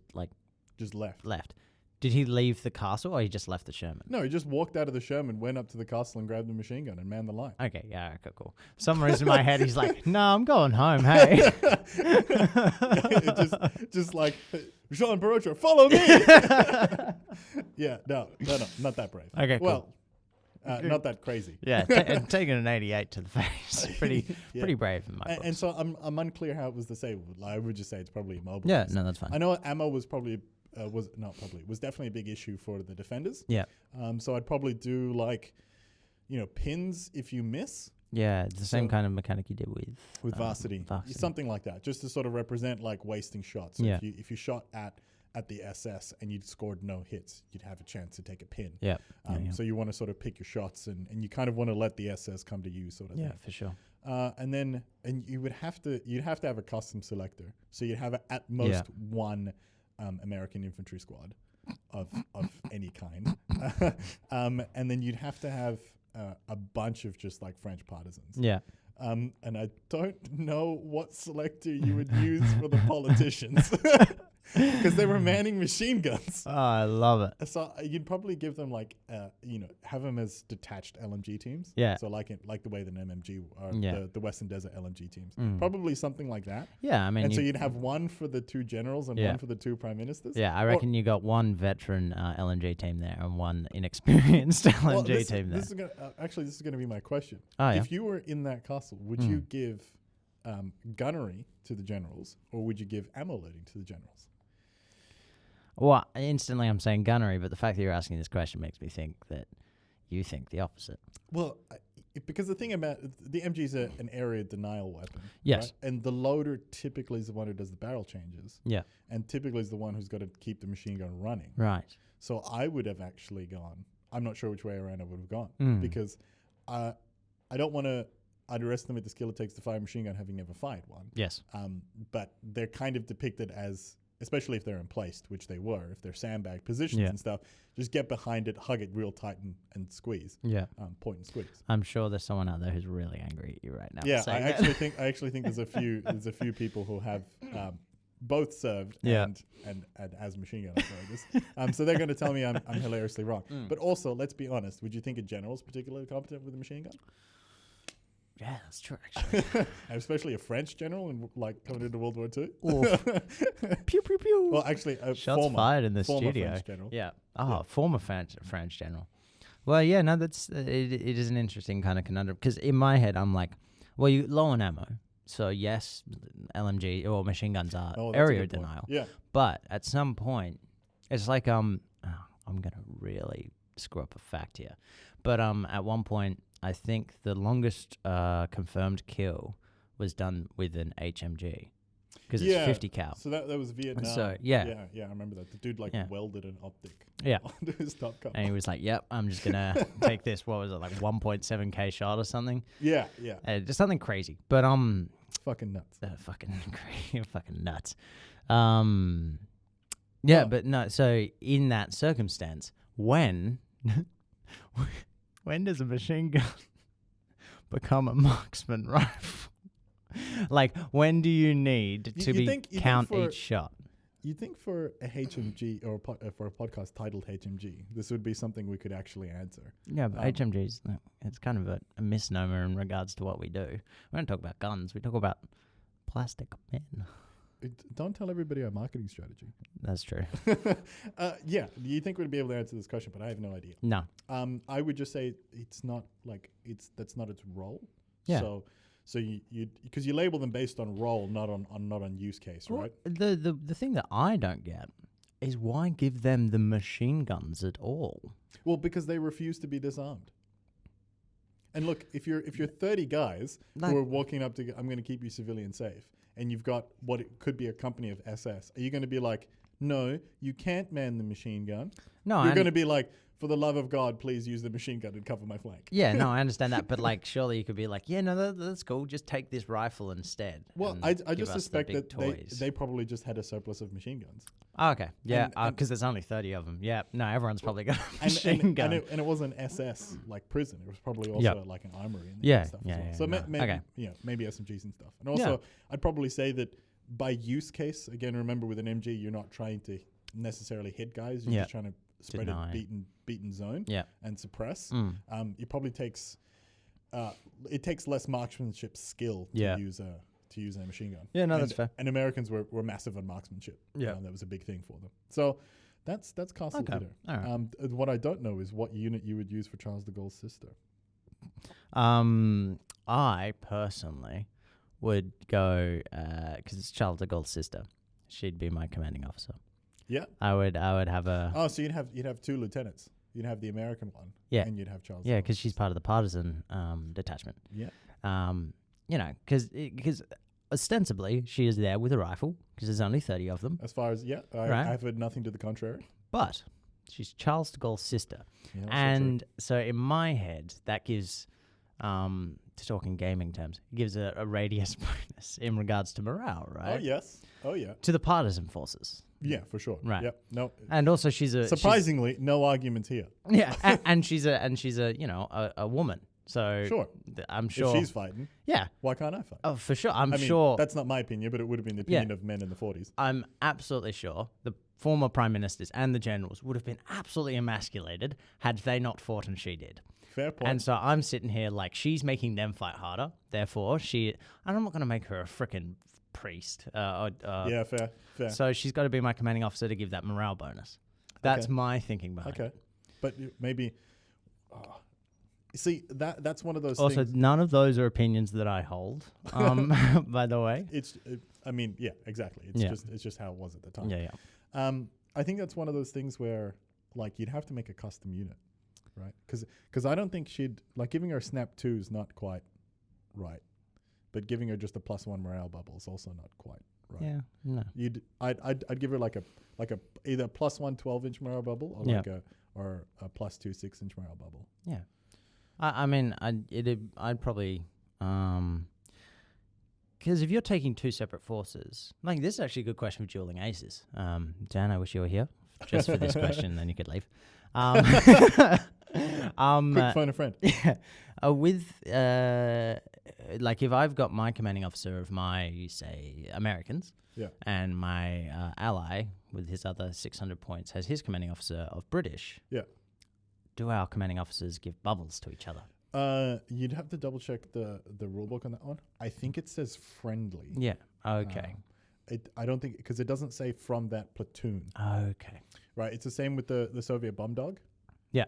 left. Did he leave the castle or he just left the Sherman? No, he just walked out of the Sherman, went up to the castle and grabbed the machine gun and manned the line. Okay, yeah, okay, cool. For some reason in my head he's like, no, I'm going home, hey. just like, Jean Barotra, follow me! Yeah, no, not that brave. Okay, cool. Well, Not that crazy. Yeah, and taking an 88 to the face, pretty brave in my books. And so I'm unclear how it was disabled. I would just say it's probably immobilized. Yeah, no, that's fine. I know ammo was probably was definitely a big issue for the defenders. Yeah. So I'd probably do like, pins if you miss. Yeah, it's the same kind of mechanic you did with varsity, something like that, just to sort of represent like wasting shots. So Yeah. if you shot at the SS and you'd scored no hits, you'd have a chance to take a pin. Yeah. So you want to sort of pick your shots and you kind of want to let the SS come to you, sort of thing. Yeah, for sure. And you'd have to have a custom selector. So you'd have at most one American infantry squad of any kind, and then you'd have to have a bunch of just like French partisans. Yeah. And I don't know what selector you would use for the politicians. Because they were manning machine guns. Oh, I love it. So you'd probably give them like, have them as detached LMG teams. Yeah. So like the way the MMG or the Western Desert LMG teams. Probably something like that. Yeah, I mean. And so you'd have one for the two generals and one for the two prime ministers. Yeah, I reckon you got one veteran LMG team there and one inexperienced LMG team there. This is going to be my question. Oh, yeah. If you were in that castle, would you give gunnery to the generals or would you give ammo loading to the generals? Well, instantly I'm saying gunnery, but the fact that you're asking this question makes me think that you think the opposite. Well, because the thing about the MG is an area denial weapon. Yes. Right? And the loader typically is the one who does the barrel changes. Yeah. And typically is the one who's got to keep the machine gun running. Right. So I would have actually gone, I'm not sure which way around I would have gone because I don't want to underestimate the skill it takes to fire a machine gun having never fired one. Yes. But they're kind of depicted as, especially if they're emplaced, which they were, if they're sandbag positions and stuff, just get behind it, hug it real tight and squeeze. Yeah. Point and squeeze. I'm sure there's someone out there who's really angry at you right now. Yeah, I actually think there's a few people who have both served and as machine gun operators. So they're going to tell me I'm hilariously wrong. But also, let's be honest, would you think a general's particularly competent with a machine gun? Yeah, that's true, actually. Especially a French general coming into World War II. Pew, pew, pew. Well, actually, shots fired in the studio. French general. Yeah. Former French general. Well, yeah, no, that's it is an interesting kind of conundrum because in my head, I'm like, well, you low on ammo. So, yes, LMG or machine guns are area denial. Yeah. But at some point, it's like, I'm going to really screw up a fact here. But at one point, I think the longest confirmed kill was done with an HMG because it's 50 cal. So that was Vietnam. So yeah, I remember that. The dude welded an optic onto his top cover. And he was like, "Yep, I'm just gonna take this. What was it, like 1.7K shot or something? Yeah. Just something crazy. But fucking nuts. Fucking nuts. But no. So in that circumstance, when does a machine gun become a marksman rifle? Like, when do you need to count each shot? You think for a HMG or for a podcast titled HMG, this would be something we could actually answer? Yeah, but HMGs, it's kind of a misnomer in regards to what we do. We don't talk about guns. We talk about plastic men. Don't tell everybody our marketing strategy. That's true. Yeah, you think we'd be able to answer this question, but I have no idea. No. I would just say it's not that's not its role. Yeah. So you because you label them based on role, not on use case, right? The thing that I don't get is why give them the machine guns at all? Well, because they refuse to be disarmed. And look, if you're 30 guys who are walking up to, I'm going to keep you civilian safe, and you've got what it could be a company of SS, are you going to be like, no, you can't man the machine gun? No, you're going to be like, for the love of God, please use the machine gun and cover my flank. Yeah, no, I understand that, but surely you could be like, yeah, no, that's cool. Just take this rifle instead. Well, I just suspect that they probably just had a surplus of machine guns. Oh, okay, yeah, because there's only 30 of them. Yeah, no, everyone's probably got a machine gun. And it was an SS prison. It was probably also like an armory and stuff as well. So maybe SMGs and stuff. And also, I'd probably say that by use case, again, remember with an MG, you're not trying to necessarily hit guys. You're just trying to spread a beaten zone and suppress. It probably takes less marksmanship skill to use a machine gun. Yeah, no, that's fair. And Americans were massive on marksmanship. Yeah, that was a big thing for them. So That's Castle Okay. Leader. All right. What I don't know is what unit you would use for Charles de Gaulle's sister. I personally would go because it's Charles de Gaulle's sister. She'd be my commanding officer. Yeah. I would have a Oh, so you'd have 2 lieutenants. You'd have the American one. Yeah. And you'd have Charles. yeah, because she's part of the partisan detachment. Yeah. Because ostensibly she is there with a rifle because there's only 30 of them, As far as Right. I've heard nothing to the contrary. but she's Charles de Gaulle's sister. Yeah, also And so in my head, that gives, to talk in gaming terms, it gives a radius bonus in regards to morale, true. right? Oh yes. Oh yeah. To the partisan forces. Yeah, for sure. Right. Yep. No. And also she's Surprisingly, no arguments here. and she's a woman. So Sure. I'm sure. If she's fighting, Yeah. why can't I fight? Oh, for sure. I'm I mean, sure. that's not my opinion, but it would have been the opinion of men in the 40s. I'm absolutely sure the former prime ministers and the generals would have been absolutely emasculated had they not fought and she did. Fair point. And so I'm sitting here like she's making them fight harder. Therefore, and I'm not going to make her a freaking priest. Yeah, fair. So she's got to be my commanding officer to give that morale bonus. That's Okay. my thinking behind it. Okay. But maybe... see, that's one of those Also, things... none of those are opinions that I hold, by the way. I mean, yeah, exactly. It's just how it was at the time. Yeah. I think that's one of those things where, like, you'd have to make a custom unit, right? Because I don't think she'd... Like, giving her Snap 2 is not quite right. But giving her just a +1 morale bubble is also not quite right. Yeah, no. I'd give her like a either +1 12-inch morale bubble or Yeah. like a +2 6-inch morale bubble. Yeah. I'd probably... Because if you're taking 2 separate forces... Like, this is actually a good question for dueling aces. Dan, I wish you were here just for this question, then you could leave. Quick, phone a friend. Yeah. Like if I've got my commanding officer of my, say, Americans, Yeah. and my ally with his other 600 points has his commanding officer of British, Yeah. do our commanding officers give bubbles to each other? You'd have to double check the rule book on that one. I think it says friendly. Yeah. Okay. I don't think, because it doesn't say from that platoon. Okay. Right. It's the same with the Soviet bomb dog. Yeah.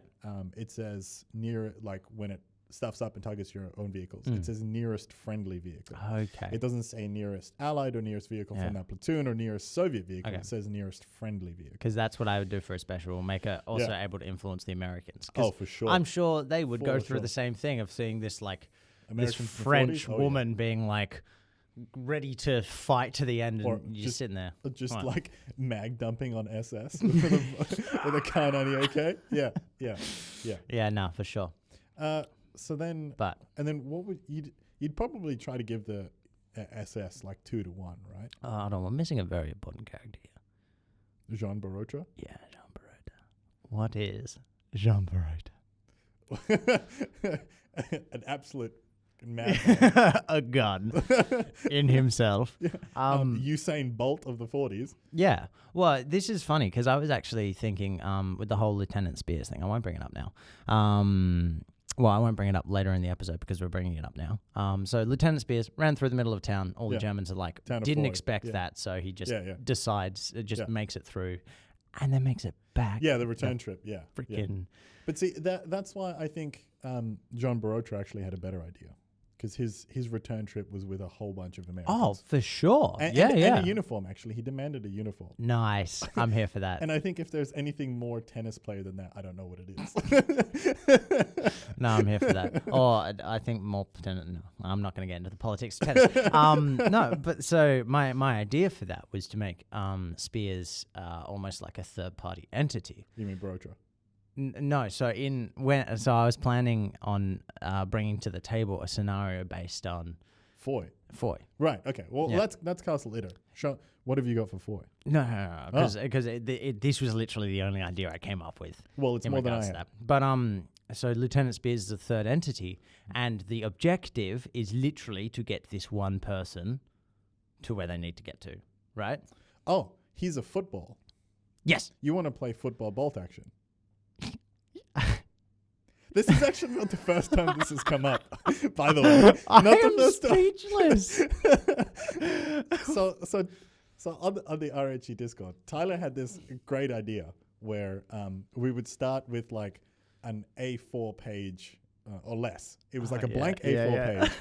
It says near, like when it stuffs up and targets your own vehicles, Mm. it says nearest friendly vehicle. Okay. It doesn't say nearest allied or nearest vehicle Yeah. from that platoon or nearest Soviet vehicle. Okay. It says nearest friendly vehicle. Because that's what I would do for a special. Make it also Yeah. able to influence the Americans. 'Cause Oh, for sure. I'm sure they would go For through sure. the same thing of seeing this like Americans this in the French 40s? Oh, yeah. woman being like ready to fight to the end, Or and you're just- sitting there. Just Right. like mag dumping on SS with a Kar 90 AK. Yeah. Yeah, no, for sure. So then, But and then what would you'd probably try to give the SS like 2 to 1, right? hold on, we're missing a very important character here. Jean Barotra. Yeah, Jean Barota. What is Jean Barota? An absolute madman. A gun in himself. Usain Bolt of the 40s. Yeah. Well, this is funny because I was actually thinking with the whole Lieutenant Spears thing. I won't bring it up now. Well, I won't bring it up later in the episode because we're bringing it up now. So Lieutenant Spears ran through the middle of town. All the Germans are like, Town of didn't Ford, expect yeah. that. So he just Yeah. decides, just Yeah. makes it through and then makes it back. Yeah, the return trip. Yeah. Freaking. But see, that's why I think John Barotra actually had a better idea. Because his return trip was with a whole bunch of Americans. Oh, for sure. And a uniform, actually. He demanded a uniform. Nice. I'm here for that. And I think if there's anything more tennis player than that, I don't know what it is. No, I'm here for that. Or I think more potential. No, I'm not going to get into the politics of tennis. No, but so my idea for that was to make Spears almost like a third party entity. You mean Barotra? No, so I was planning on bringing to the table a scenario based on Foy. Right. Okay. Well, Yeah. that's Castle Itter. What have you got for Foy? No, because this was literally the only idea I came up with. Well, it's in more than I regards to have. that. But so Lieutenant Spears is a third entity, and the objective is literally to get this one person to where they need to get to. Right? Oh, he's a football. Yes. You want to play football bolt action. This is actually not the first time this has come up, by the way. I Not the am first speechless. So on the RHE Discord, Tyler had this great idea where we would start with like an A4 page or less. It was like a blank A4 page,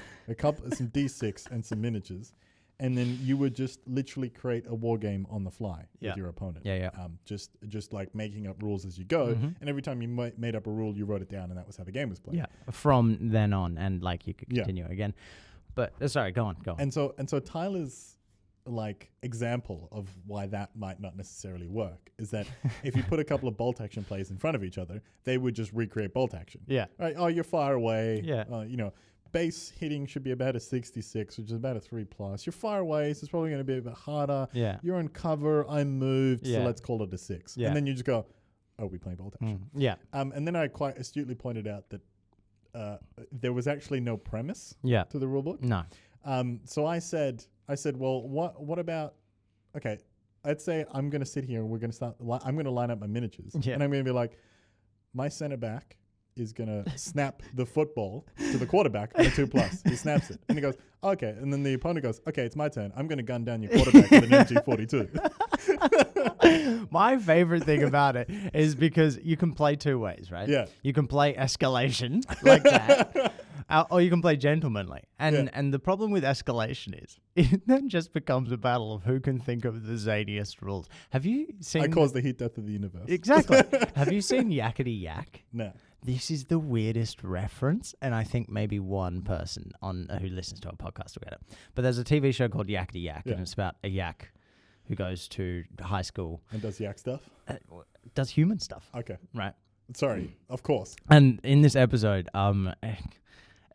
some D6 and some miniatures. And then you would just literally create a war game on the fly with your opponent. Just like making up rules as you go. And every time you made up a rule, you wrote it down, and that was how the game was played. Yeah, from then on, and like you could continue again. But sorry, go on. And so Tyler's like example of why that might not necessarily work is that if you put a couple of bolt action plays in front of each other, they would just recreate bolt action. Yeah. Right. Oh, you're far away. Yeah. Base hitting should be about a 66, which is about a 3+. You're far away, so it's probably going to be a bit harder. Yeah. You're on cover. I'm moved, so let's call it a 6. Yeah. And then you just go, oh, we're playing bolt action. Yeah. And then I quite astutely pointed out that there was actually no premise to the rulebook. No. So I said, well, what about? Okay, let's say I'm going to sit here and we're going to start. I'm going to line up my miniatures, and I'm going to be like, my center back is going to snap the football to the quarterback on a 2+. He snaps it. And he goes, okay. And then the opponent goes, okay, it's my turn. I'm going to gun down your quarterback with an MG42. My favorite thing about it is because you can play two ways, right? Yeah. You can play escalation like that. Or you can play gentlemanly. And the problem with escalation is it then just becomes a battle of who can think of the zaniest rules. Have you seen... I cause the heat death of the universe. Exactly. Have you seen Yakety Yak? No. This is the weirdest reference, and I think maybe one person on who listens to our podcast will get it. But there's a TV show called Yakety Yak, and it's about a yak who goes to high school. And does yak stuff? Does human stuff. Okay. Right. Sorry, of course. And in this episode,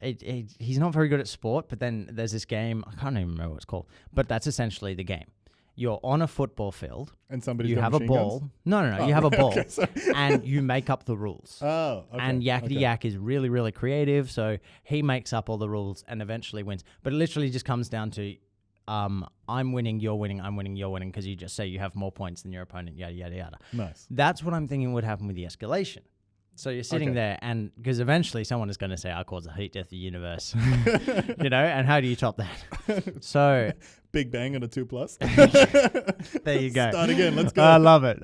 he's not very good at sport, but then there's this game, I can't even remember what it's called, but that's essentially the game. You're on a football field. And somebody's you got have a ball. Guns? No. Oh, you have a ball. Okay, and you make up the rules. Oh, okay. And Yakety Yak is really, really creative. So he makes up all the rules and eventually wins. But it literally just comes down to I'm winning, you're winning, I'm winning, you're winning, because you just say you have more points than your opponent, yada, yada, yada. Nice. That's what I'm thinking would happen with the escalation. So you're sitting there, and because eventually someone is going to say, I cause the heat death of the universe. And how do you top that? So... Big bang on a 2+. There you go. Start again. Let's go. I love it.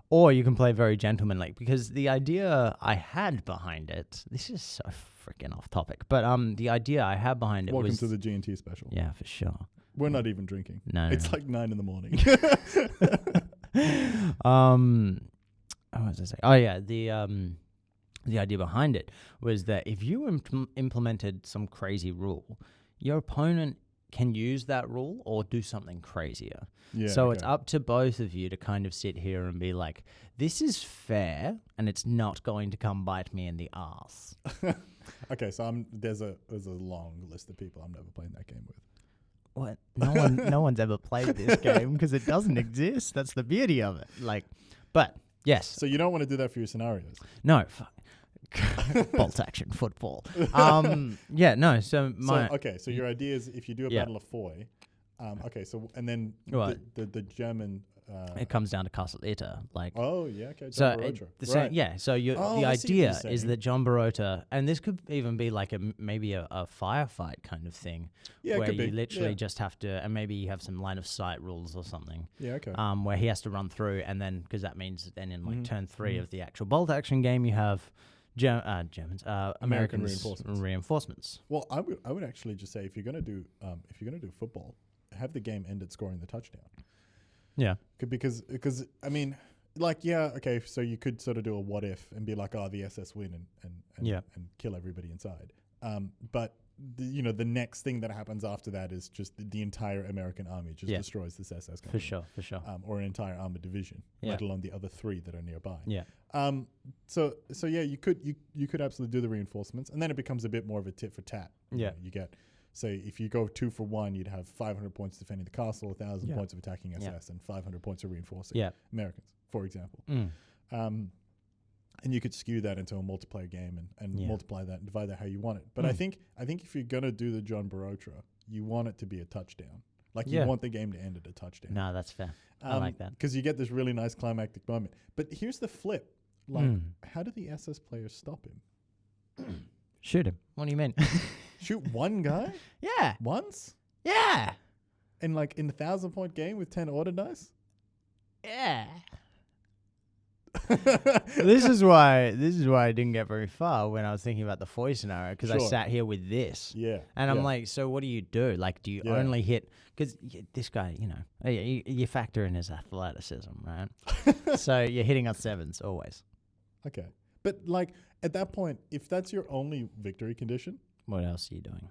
Or you can play very gentlemanly, because the idea I had behind it, this is so freaking off topic, but the idea I had behind it was... Welcome to the G&T Special. Yeah, for sure. We're not even drinking. No. It's like 9 in the morning. What was I saying? Oh, yeah. The idea behind it was that if you implemented some crazy rule, your opponent can use that rule or do something crazier. Yeah, so it's up to both of you to kind of sit here and be like, this is fair and it's not going to come bite me in the ass. Okay, so there's a long list of people I'm never playing that game with. What? No one's ever played this game because it doesn't exist. That's the beauty of it. But yes. So you don't want to do that for your scenarios? No. Bolt action football. So your idea is if you do a Battle of Foy, and then the German. It comes down to Castle Itter, John Barota. So the idea is that John Barota, and this could even be like maybe a firefight kind of thing, where you literally just have to, and maybe you have some line of sight rules or something. Yeah, okay. Where he has to run through, and then because that means then in turn 3 of the actual bolt action game, you have American reinforcements. Well, I would actually just say if you're gonna do football, have the game end at scoring the touchdown. Yeah, because I mean, so you could sort of do a what if and be like, oh, the SS win and kill everybody inside. But the next thing that happens after that is just the entire American army just destroys this SS company. For sure. Or an entire armored division, let alone the other 3 that are nearby. Yeah. So you could absolutely do the reinforcements, and then it becomes a bit more of a tit for tat. You get, say, if you go 2 for 1, you'd have 500 points defending the castle, 1,000 points of attacking SS, and 500 points of reinforcing Americans, for example. And you could skew that into a multiplayer game and multiply that and divide that how you want it. But I think if you're gonna do the John Barota, you want it to be a touchdown. You want the game to end at a touchdown. No, that's fair. I like that. Because you get this really nice climactic moment. But here's the flip. How do the SS players stop him? Shoot him. What do you mean? Shoot one guy? Yeah. Once? Yeah. And in a 1,000-point game with 10 order dice? Yeah. This is why I didn't get very far when I was thinking about the foy scenario, because I sat here with this. Yeah. And I'm like, so what do you do? Like, do you only hit? Because this guy, you factor in his athleticism, right? So you're hitting on sevens always. Okay. But like at that point, if that's your only victory condition, what else are you doing?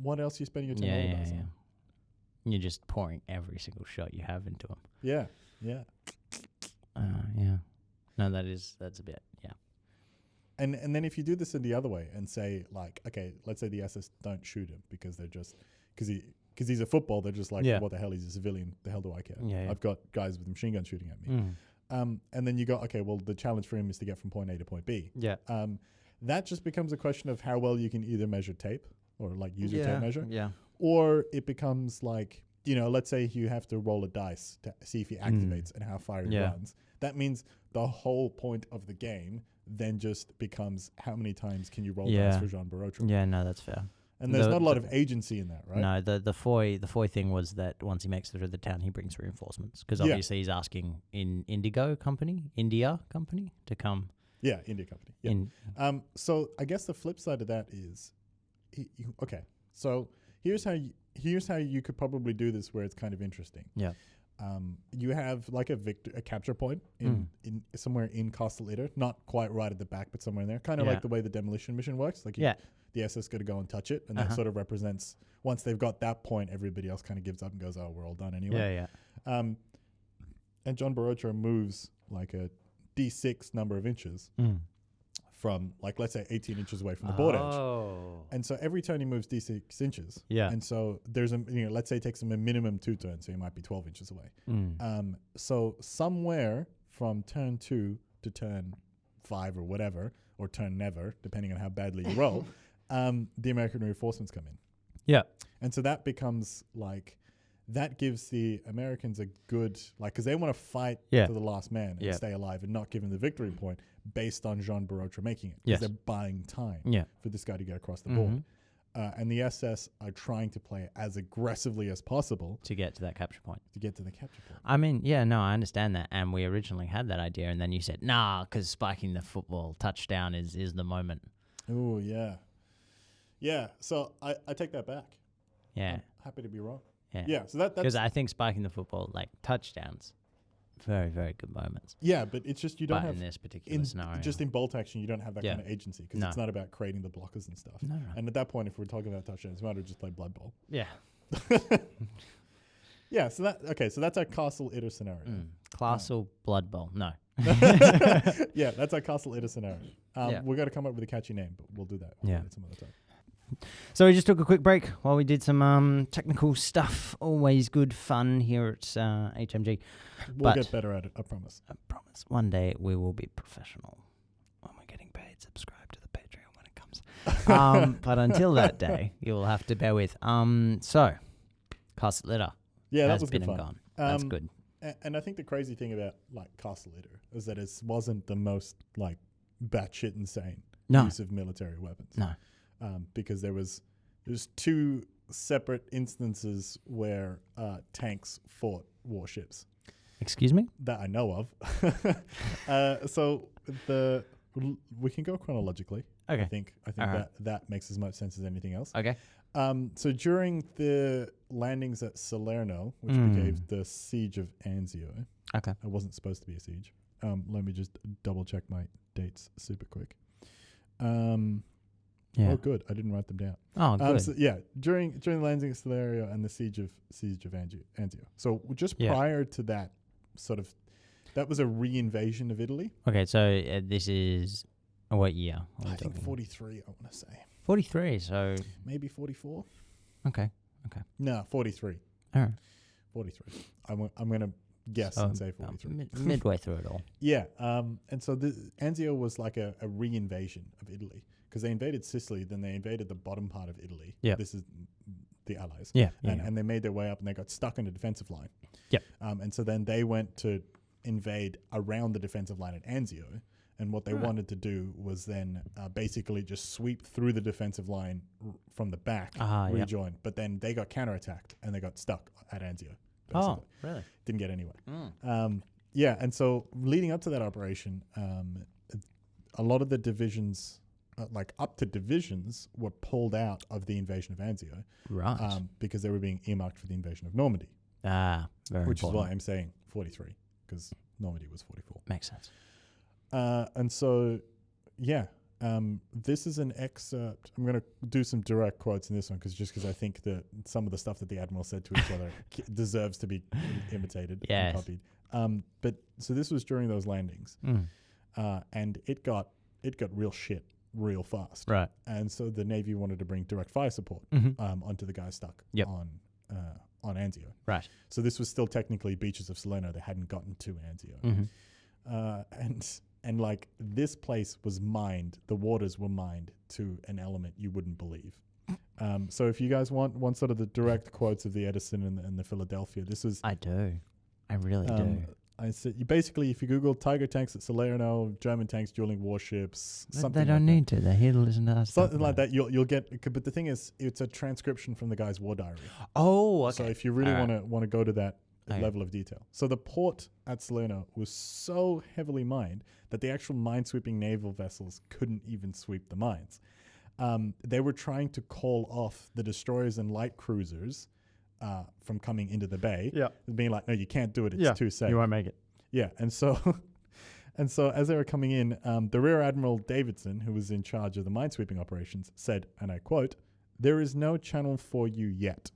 What else are you spending your time on? Yeah. You're just pouring every single shot you have into him. Yeah. Yeah. Yeah. No, that's a bit, yeah. And then if you do this in the other way and say like, okay, let's say the SS don't shoot him because they're just because he's a football, they're just like, what the hell, he's a civilian, the hell do I care? Yeah. I've got guys with machine guns shooting at me. And then you go, okay, well the challenge for him is to get from point A to point B. Yeah. That just becomes a question of how well you can either measure tape or like use your tape measure. Yeah. Or it becomes like, let's say you have to roll a dice to see if he activates and how far he runs. That means the whole point of the game then just becomes how many times can you roll dice for Jean Barotro. Yeah, no, that's fair. And there's not a lot of agency in that, right? No, the foy thing was that once he makes it through the town, he brings reinforcements, because obviously he's asking India company to come. Yeah, India company. Yeah. So I guess the flip side of that is, okay. So here's how you could probably do this where it's kind of interesting. Yeah. You have like a capture point in somewhere in Castle Itter, not quite right at the back, but somewhere in there. Kind of like the way the demolition mission works. Like the SS got to go and touch it, and that sort of represents once they've got that point, everybody else kind of gives up and goes, "Oh, we're all done anyway." Yeah. And John Barotro moves like a D6 number of inches from, like, let's say 18 inches away from the board edge. And so every turn he moves D6 inches. Yeah. And so there's let's say it takes him a minimum 2 turns, so he might be 12 inches away. So somewhere from turn 2 to turn 5 or whatever, or turn never, depending on how badly you roll, the American reinforcements come in. Yeah. And so that becomes like, that gives the Americans a good, like, because they want to fight to the last man and stay alive and not give him the victory point based on Jean Barotro making it. Because they're buying time for this guy to get across the board. And the SS are trying to play as aggressively as possible to get to that capture point. I mean, I understand that. And we originally had that idea. And then you said, nah, because spiking the football touchdown is the moment. Oh, yeah. Yeah. So I take that back. Yeah. I'm happy to be wrong. Yeah. So that's because I think spiking the football, like touchdowns, very, very good moments. Yeah, but it's just you don't have in this particular scenario. Just in bolt action, you don't have that kind of agency because it's not about creating the blockers and stuff. No. And at that point, if we're talking about touchdowns, we might have just played Blood Bowl. Yeah. Yeah. So that's our Castle Itter scenario. Castle Blood Bowl. No. Yeah, that's our Castle Itter scenario. We've got to come up with a catchy name, but we'll do that. Some other time. So we just took a quick break while we did some technical stuff. Always good fun here at HMG. We'll get better at it, I promise. I promise. One day we will be professional when we're getting paid. Subscribe to the Patreon when it comes. But until that day, you will have to bear with. So, Castle Itter. Yeah, that was good fun. Gone. That's good. And I think the crazy thing about like Castle Itter is that it wasn't the most like batshit insane use of military weapons. No. Because there's 2 separate instances where tanks fought warships. Excuse me? That I know of. So we can go chronologically. Okay. I think right. that makes as much sense as anything else. Okay. So during the landings at Salerno, which became the siege of Anzio. Okay. It wasn't supposed to be a siege. Let me just double check my dates super quick. Yeah. Oh, good. I didn't write them down. Oh, good. So during the landing of Salerno and the siege of Anzio. So just prior to that, that was a re-invasion of Italy. Okay, so this is what year? I think 43. I want to say 43. So maybe 44. Okay. No, 43. All right. 43. I'm gonna guess and say 43. Midway through it all. Yeah. And so Anzio was like a re-invasion of Italy. Because they invaded Sicily, then they invaded the bottom part of Italy. Yeah. This is the Allies. Yeah. And they made their way up and they got stuck on the defensive line. Yeah. And so then they went to invade around the defensive line at Anzio. And what they wanted to do was then basically just sweep through the defensive line from the back, rejoin. Yep. But then they got counterattacked and they got stuck at Anzio. Basically. Oh, really? Didn't get anywhere. Yeah, and so leading up to that operation, a lot of the divisions, like up to divisions, were pulled out of the invasion of Anzio, Right. because they were being earmarked for the invasion of Normandy, Very which important. is why I'm saying 43, because Normandy was 44. Makes sense. And so, yeah, this is an excerpt. I'm going to do some direct quotes in this one because I think that some of the stuff that the Admiral said to each other deserves to be imitated and copied. But so this was during those landings, and it got real shit real fast. Right. And so the Navy wanted to bring direct fire support onto the guys stuck on Anzio. Right. So this was still technically beaches of Salerno. They hadn't gotten to Anzio. And like this place was mined, the waters were mined to an element you wouldn't believe. So if you guys want sort of the direct quotes of the Edison and the Philadelphia, this is... I do. I really do. I said, you basically, if you Google Tiger tanks at Salerno, German tanks dueling warships, something They don't need to. They're here to listen to us. Something like that, you'll get... But the thing is, it's a transcription from the guy's war diary. Oh, okay. So if you really want to go to that level of detail. So the port at Salerno was so heavily mined that the actual mine-sweeping naval vessels couldn't even sweep the mines. They were trying to call off the destroyers and light cruisers from coming into the bay. Yeah, being like, no, you can't do it. It's too safe. You won't make it. Yeah, and so as they were coming in, the Rear Admiral Davidson, who was in charge of the mine-sweeping operations, said, and I quote, "There is no channel for you yet."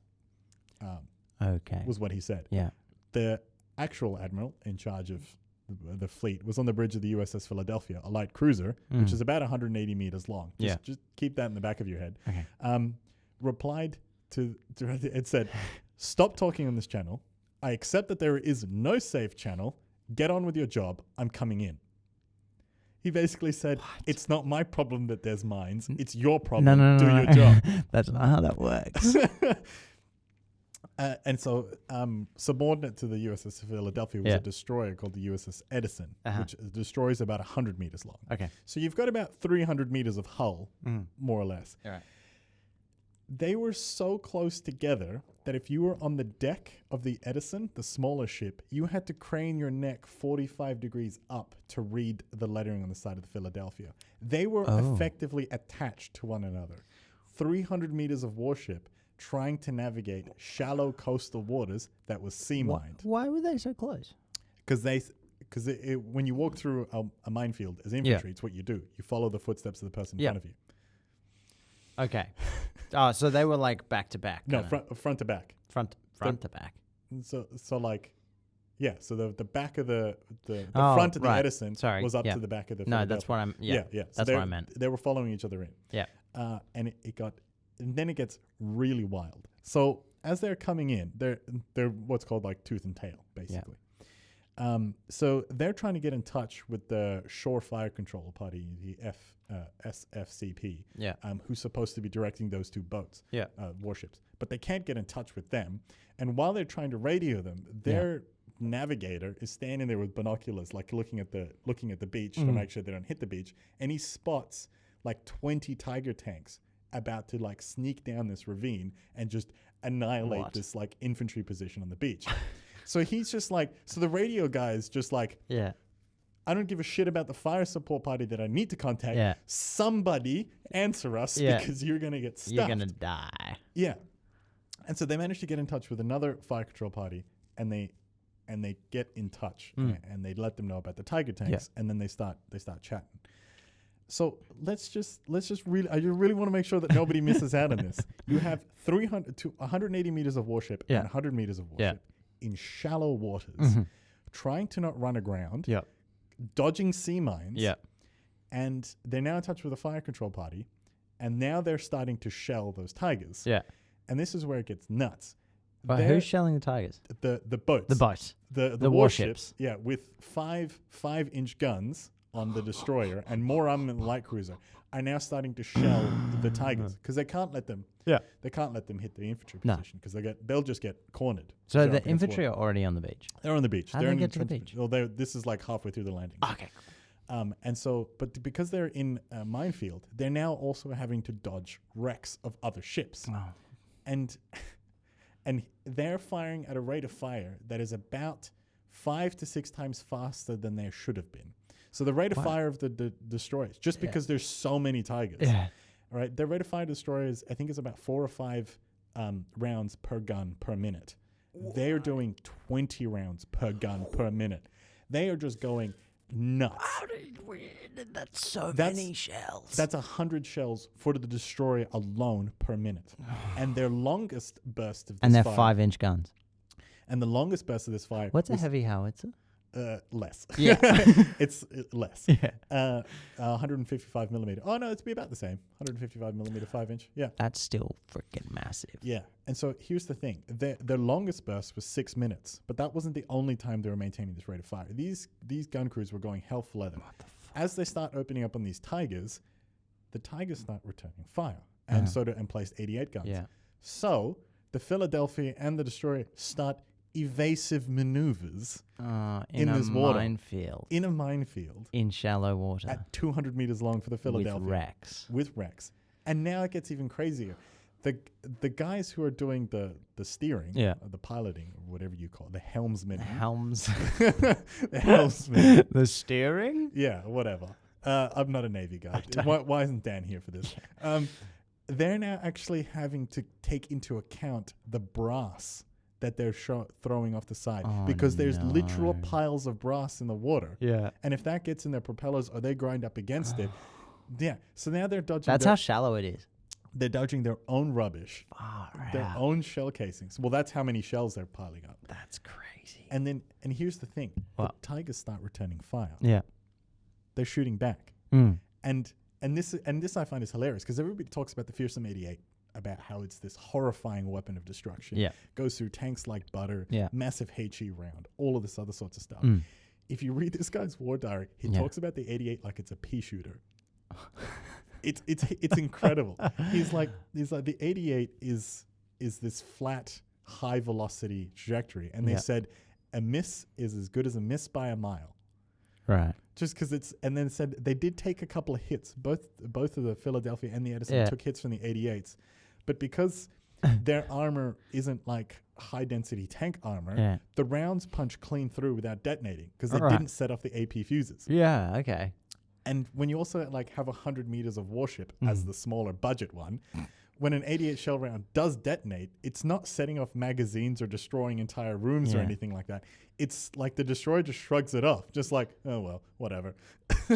Okay. Was what he said. Yeah. The actual admiral in charge of the fleet was on the bridge of the USS Philadelphia, a light cruiser, which is about 180 meters long. Just keep that in the back of your head. Okay. Replied to it said, "Stop talking on this channel. I accept that there is no safe channel. Get on with your job. I'm coming in." He basically said, "It's not my problem that there's mines. It's your problem. No, Do your job." That's not how that works. And so, subordinate to the USS Philadelphia was a destroyer called the USS Edison, which destroys about 100 meters long. Okay. So you've got about 300 meters of hull, more or less. All right. They were so close together that if you were on the deck of the Edison, the smaller ship, you had to crane your neck 45 degrees up to read the lettering on the side of the Philadelphia. They were effectively attached to one another. 300 meters of warship trying to navigate shallow coastal waters that was sea mined. Why were they so close? Because when you walk through a minefield as infantry, it's what you do. You follow the footsteps of the person in front of you. Okay. So they were like back to back. No, front to back. Front to back. So like, yeah. So the back of the front of the Edison was up to the back of the. No, that's what I'm. Yeah. That's what I meant. They were following each other in. Yeah. And then it gets really wild. So as they're coming in, they're what's called like tooth and tail, basically. Yeah. So they're trying to get in touch with the Shore Fire Control Party, the SFCP, who's supposed to be directing those two boats, warships. But they can't get in touch with them. And while they're trying to radio them, their navigator is standing there with binoculars, like looking at the beach to make sure they don't hit the beach. And he spots like 20 Tiger tanks about to like sneak down this ravine and just annihilate this like infantry position on the beach. So he's just like, so the radio guy is just like, I don't give a shit about the fire support party that I need to contact. Yeah. Somebody answer us because you're going to get stuffed. You're going to die. Yeah. And so they managed to get in touch with another fire control party and they get in touch and they let them know about the Tiger tanks and then they start chatting. So let's just really, I just really want to make sure that nobody misses out on this. You have 300 to 180 meters of warship and 100 meters of warship in shallow waters, trying to not run aground, dodging sea mines, and they're now in touch with a fire control party, and now they're starting to shell those Tigers. Yeah, and this is where it gets nuts. But who's shelling the Tigers? The boats. The boats. The warships. Yeah, with 5-inch guns on the destroyer and more armament than the light cruiser are now starting to shell the Tigers because they can't let them. Yeah, they can't let them hit the infantry position because they'll just get cornered. So the infantry are already on the beach. They're on the beach. How do they get to the beach? Well, this is like halfway through the landing. Okay. And so, but because they're in a minefield, they're now also having to dodge wrecks of other ships, and they're firing at a rate of fire that is about 5 to 6 times faster than they should have been. So the rate of fire of the destroyers, just because there's so many Tigers, right? Their rate of fire destroyers, I think, is about 4 or 5 rounds per gun per minute. They are doing 20 rounds per gun per minute. They are just going nuts. How did we? That's many shells. That's 100 shells for the destroyer alone per minute. And their longest burst of this and they're fire... 5-inch guns. And the longest burst of this fire... What's a heavy howitzer? Less. Yeah. It's less. Yeah. 155 millimeter. Oh, no, it'd be about the same. 155 millimeter, 5-inch. Yeah. That's still freaking massive. Yeah. And so here's the thing. Their longest burst was 6 minutes, but that wasn't the only time they were maintaining this rate of fire. These gun crews were going hell for leather. As they start opening up on these Tigers, the Tigers start returning fire and placed 88 guns. Yeah. So the Philadelphia and the destroyer start evasive maneuvers in this water. In a minefield. In shallow water. At 200 meters long for the Philadelphia. With wrecks. And now it gets even crazier. The guys who are doing the steering, the piloting, or whatever you call it, the helmsman. The helmsman. The steering? Yeah, whatever. I'm not a Navy guy. Why isn't Dan here for this? They're now actually having to take into account the brass that they're throwing off the side because there's literal piles of brass in the water. Yeah. And if that gets in their propellers or they grind up against it, so now they're dodging. That's how shallow it is. They're dodging their own rubbish, their own shell casings. Well, that's how many shells they're piling up. That's crazy. And here's the thing: the Tigers start returning fire. Yeah, they're shooting back. And this I find is hilarious because everybody talks about the Fearsome 88. About how it's this horrifying weapon of destruction. Yeah. Goes through tanks like butter, massive HE round, all of this other sorts of stuff. If you read this guy's war diary, he talks about the 88 like it's a pea shooter. It's incredible. He's like the 88 is this flat, high velocity trajectory. And they said a miss is as good as a miss by a mile. Right. Just because and then said they did take a couple of hits. Both of the Philadelphia and the Edison took hits from the 88s. But because their armor isn't like high density tank armor, the rounds punch clean through without detonating because they didn't set off the AP fuses. Yeah, okay. And when you also like have 100 meters of warship as the smaller budget one, when an 88 shell round does detonate, it's not setting off magazines or destroying entire rooms or anything like that. It's like the destroyer just shrugs it off, just like, oh, well, whatever.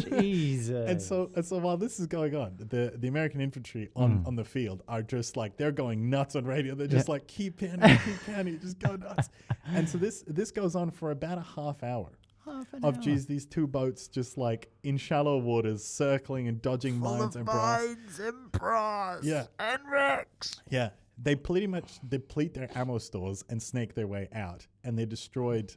Jesus. And so while this is going on, the American infantry on the field are just like, they're going nuts on radio. They're just like, keep pounding, just go nuts. And so this goes on for about a half hour. Geez, these two boats just like in shallow waters circling and dodging mines and brass. Yeah. And wrecks. Yeah. They pretty much deplete their ammo stores and snake their way out. And they destroyed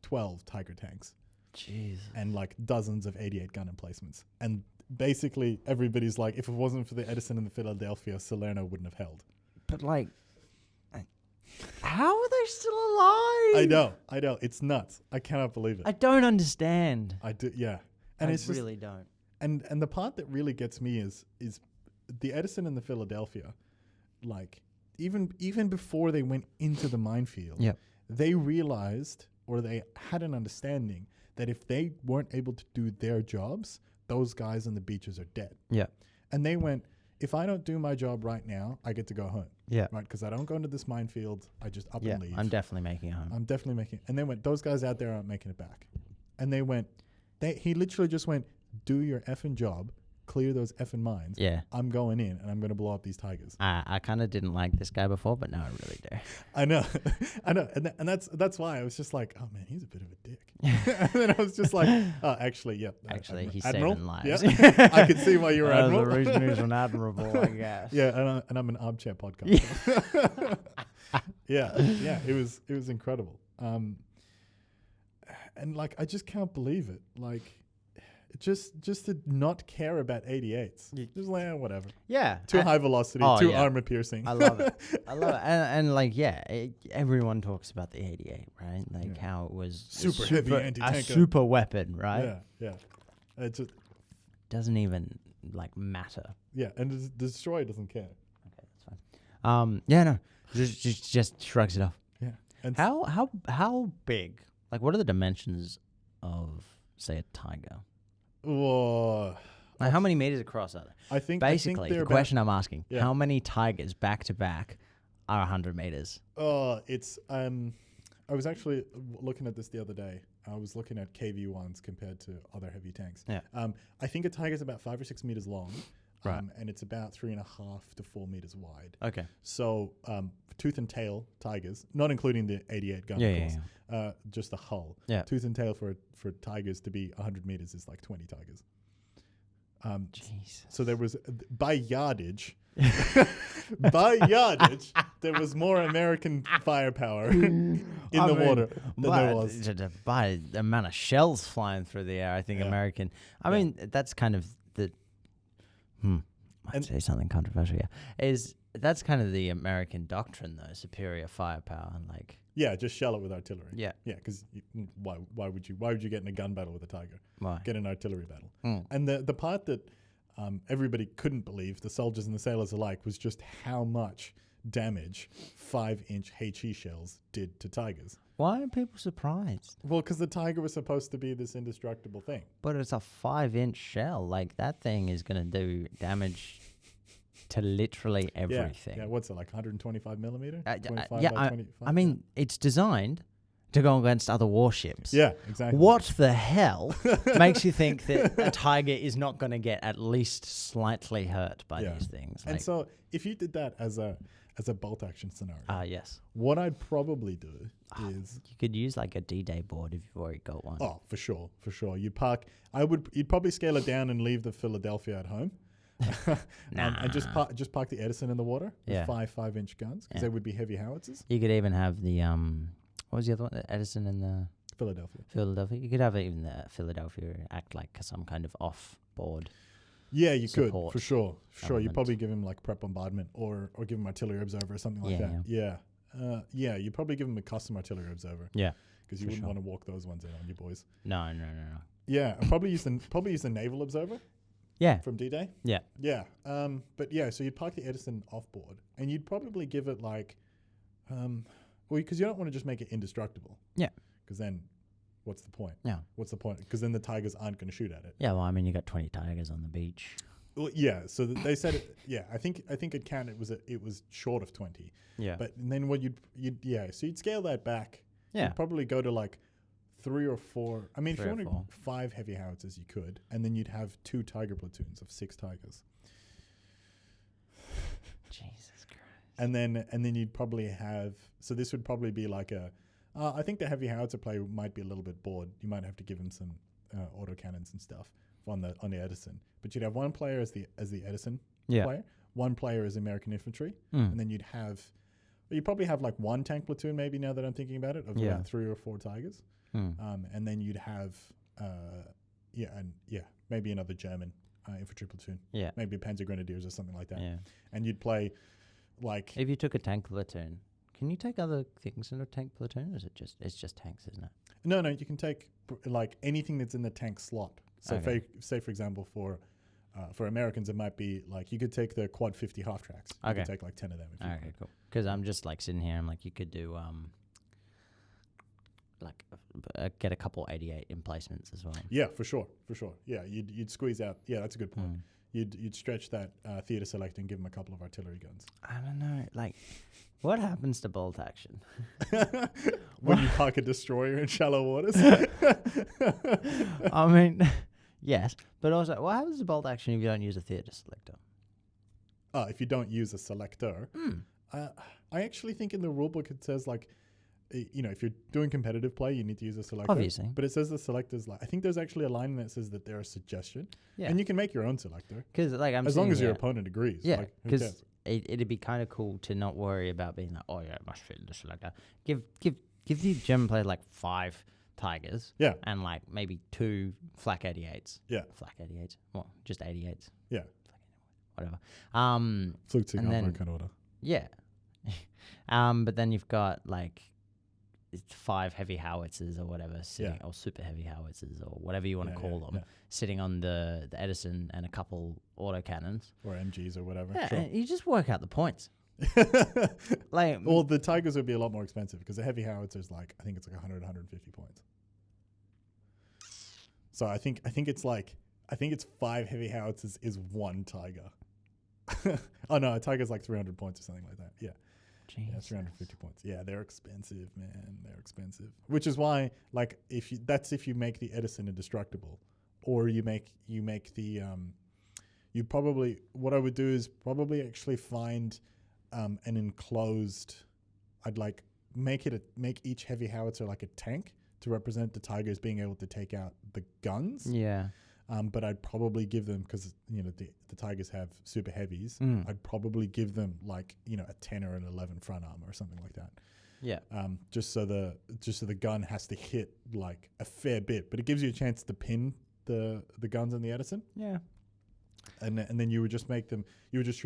12 Tiger tanks. Jeez. And like dozens of 88 gun emplacements. And basically everybody's like, if it wasn't for the Edison and the Philadelphia, Salerno wouldn't have held. But like, how are they still alive? I know. It's nuts. I cannot believe it. I don't understand. I do, yeah. And I really don't. And the part that really gets me is the Edison and the Philadelphia, like even before they went into the minefield, they realized or they had an understanding that if they weren't able to do their jobs, those guys on the beaches are dead. Yeah. And they went, if I don't do my job right now, I get to go home. Yeah. Right? Because I don't go into this minefield. I just up and leave. I'm definitely making it home. I'm definitely making it. And they went, those guys out there aren't making it back. And they went, he literally just went, do your effing job, clear those effing mines. Yeah. I'm going in and I'm going to blow up these Tigers. I kind of didn't like this guy before, but now I really do. I know. And that's why I was just like, oh man, he's a bit of a dick. And then I was just like, oh, actually, yep. Actually, he's Admiral? saving lives. Yeah. I could see why you were Admiral. The reason he's an admirable, I guess. Yeah, and I'm an armchair podcaster. Yeah, it was incredible. And like, I just can't believe it. Like, just to not care about 88s. Just like, whatever. Yeah. Too high velocity, too armor piercing. I love it. And like, everyone talks about the 88, right? Like how it was super heavy anti-tanker. A super weapon, right? Yeah. It just doesn't even like matter. Yeah, and the destroyer doesn't care. Okay, that's fine. No. Just shrugs it off. Yeah. And how big? Like, what are the dimensions of, say, a tiger? Whoa. Like, how many meters across are they? Basically, the question I'm asking, how many tigers back to back are 100 meters? It's I was actually looking at this the other day. I was looking at KV-1s compared to other heavy tanks. Yeah. I think a tiger's about 5 or 6 meters long. Right. And it's about 3.5 to 4 meters wide. Okay. So tooth and tail tigers, not including the 88 gun, of course, just the hull. Yeah. Tooth and tail for tigers to be 100 meters is like 20 tigers. Jesus. So there was, by yardage, there was more American firepower in the water than there was. By the amount of shells flying through the air, I think American. I mean, that's kind of the. I'd say something controversial. Yeah, that's kind of the American doctrine, though, superior firepower and like. Yeah, just shell it with artillery. Yeah, yeah, because why would you get in a gun battle with a tiger? Why? Get an artillery battle. And the part that everybody couldn't believe, the soldiers and the sailors alike, was just how much damage 5-inch HE shells did to tigers. Why are people surprised? Well, because the tiger was supposed to be this indestructible thing. But it's a 5-inch shell. Like, that thing is going to do damage to literally everything. Yeah, what's it, like 125 millimeter? I mean, it's designed to go against other warships. Yeah, exactly. What the hell makes you think that a tiger is not going to get at least slightly hurt by these things? And so, if you did that as a bolt action scenario, yes, what I'd probably do is you could use like a D-Day board if you've already got one. Oh, for sure. You'd probably scale it down and leave the Philadelphia at home. And just park the Edison in the water with 5-inch guns, because they would be heavy howitzers. You could even have the what was the other one? The Edison and the Philadelphia. You could have even the Philadelphia act like some kind of off-board. Yeah, you could for sure. You probably give him like prep bombardment or give him artillery observer or something like that. Yeah, you probably give him a custom artillery observer. Yeah, because you wouldn't want to walk those ones in on you boys. No. Yeah, I'd probably use the naval observer. Yeah. From D-Day? Yeah. Yeah. But yeah, so you'd park the Edison off board and you'd probably give it like, because you don't want to just make it indestructible. Yeah. Because then what's the point? Yeah. What's the point? Because then the tigers aren't going to shoot at it. Yeah, well, I mean, you got 20 tigers on the beach. Well, yeah, so they said it, I think it counted, it was short of 20. Yeah. But then what so you'd scale that back. Yeah. You'd probably go to like 3 or 4. I mean, if you wanted 5 heavy howitzers, you could, and then you'd have 2 tiger platoons of 6 tigers. Jesus Christ. And then you'd probably have. So this would probably be like a. I think the heavy howitzer player might be a little bit bored. You might have to give him some autocannons and stuff on the Edison. But you'd have one player as the Edison player, one player as American infantry, and then you'd probably have like 1 tank platoon maybe, now that I'm thinking about it, of about 3 or 4 tigers. And then you'd have, maybe another German infantry platoon. Yeah. Maybe Panzer Grenadiers or something like that. Yeah. And you'd play, like... If you took a tank platoon, can you take other things in a tank platoon, or is it it's just tanks, isn't it? No, you can take, like, anything that's in the tank slot. So, say, for example, for Americans, it might be, like, you could take the quad 50 half-tracks. You could take, like, 10 of them. Okay, cool. Because I'm just, like, sitting here, I'm like, you could do... get a couple 88 emplacements as well. Yeah, for sure. Yeah, you'd squeeze out. Yeah, that's a good point. You'd stretch that theater select and give them a couple of artillery guns. I don't know. Like, what happens to bolt action? When you park a destroyer in shallow waters? I mean, yes, but also, what happens to bolt action if you don't use a theater selector? If you don't use a selector, I actually think in the rulebook it says, like, if you're doing competitive play, you need to use a selector. Obviously. But it says the selector's I think there's actually a line that says that they're a suggestion. Yeah. And you can make your own selector. Because as long as your opponent agrees. Yeah. Because it'd be kind of cool to not worry about being like, oh yeah, it must fit in the selector. Give the German player like 5 tigers. Yeah. And like maybe 2 flak 88s. Yeah. Flak 88s. Well, just 88s. Yeah. Whatever. Flugzeug kind of order. Yeah. But then you've got like 5 heavy howitzers or whatever sitting, or super heavy howitzers or whatever you want to call them, sitting on the Edison and a couple autocannons or MGs or whatever. Yeah, and you just work out the points. Like, well, the Tigers would be a lot more expensive because the heavy howitzer is like, I think it's like 100, 150 points. So I think it's 5 heavy howitzers is 1 Tiger. Oh no, a Tiger's like 300 points or something like that. Yeah. Jesus. Yeah, 350 points. Yeah, they're expensive, man. They're expensive. Which is why, like, if you make the Edison indestructible, or you make the you probably, what I would do is probably actually find an enclosed. I'd like make each heavy howitzer like a tank to represent the Tigers being able to take out the guns. Yeah. But I'd probably give them, because the Tigers have super heavies. I'd probably give them like a 10 or an 11 front armor or something like that. Yeah. Just so the gun has to hit like a fair bit, but it gives you a chance to pin the guns in the Edison. Yeah. And then you would just treat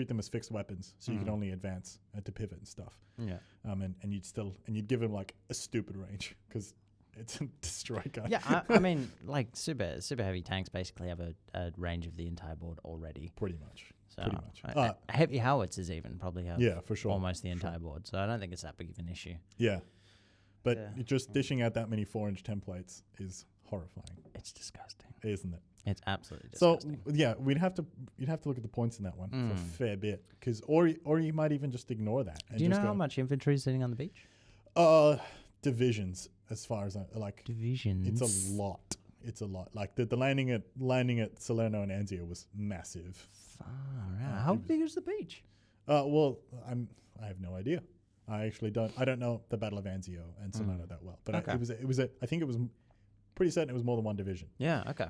them as fixed weapons, so you could only advance to pivot and stuff. Yeah. And you'd give them like a stupid range because it's a destroy gun. Yeah, I mean, like super heavy tanks basically have a range of the entire board already. Pretty much. So Pretty much. Heavy howitzers even probably have for sure. almost the entire board. So I don't think it's that big of an issue. Yeah. But just dishing out that many 4-inch templates is horrifying. It's disgusting. Isn't it? It's absolutely disgusting. So yeah, you'd have to look at the points in that one for a fair bit, or you might even just ignore that. And do you know how much infantry is sitting on the beach? Divisions, as far as I like. Divisions. It's a lot. It's a lot. Like the landing at Salerno and Anzio was massive. Far out. How big is the beach? Well, I have no idea. I actually don't. I don't know the Battle of Anzio and Salerno that well, but Okay. I think it was pretty certain it was more than one division. Yeah. Okay.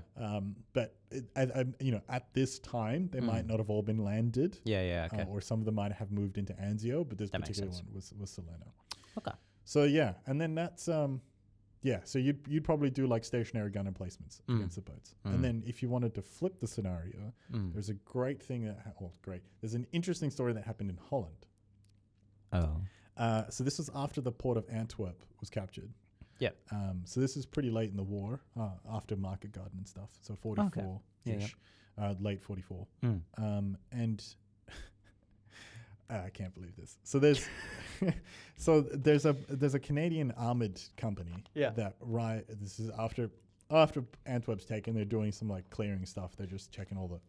But at this time, they might not have all been landed. Yeah. Okay. Or some of them might have moved into Anzio, but this That makes particular sense. one was Salerno. Okay. So yeah, and then that's so you'd probably do like stationary gun emplacements against the boats. And then if you wanted to flip the scenario, there's a great thing there's an interesting story that happened in Holland. Oh. So this was after the port of Antwerp was captured. Yep. So this is pretty late in the war, after Market Garden and stuff. So 44-ish, late 44. And I can't believe this. So there's there's a Canadian armored company that this is after Antwerp's taken. They're doing some like clearing stuff. They're just checking all the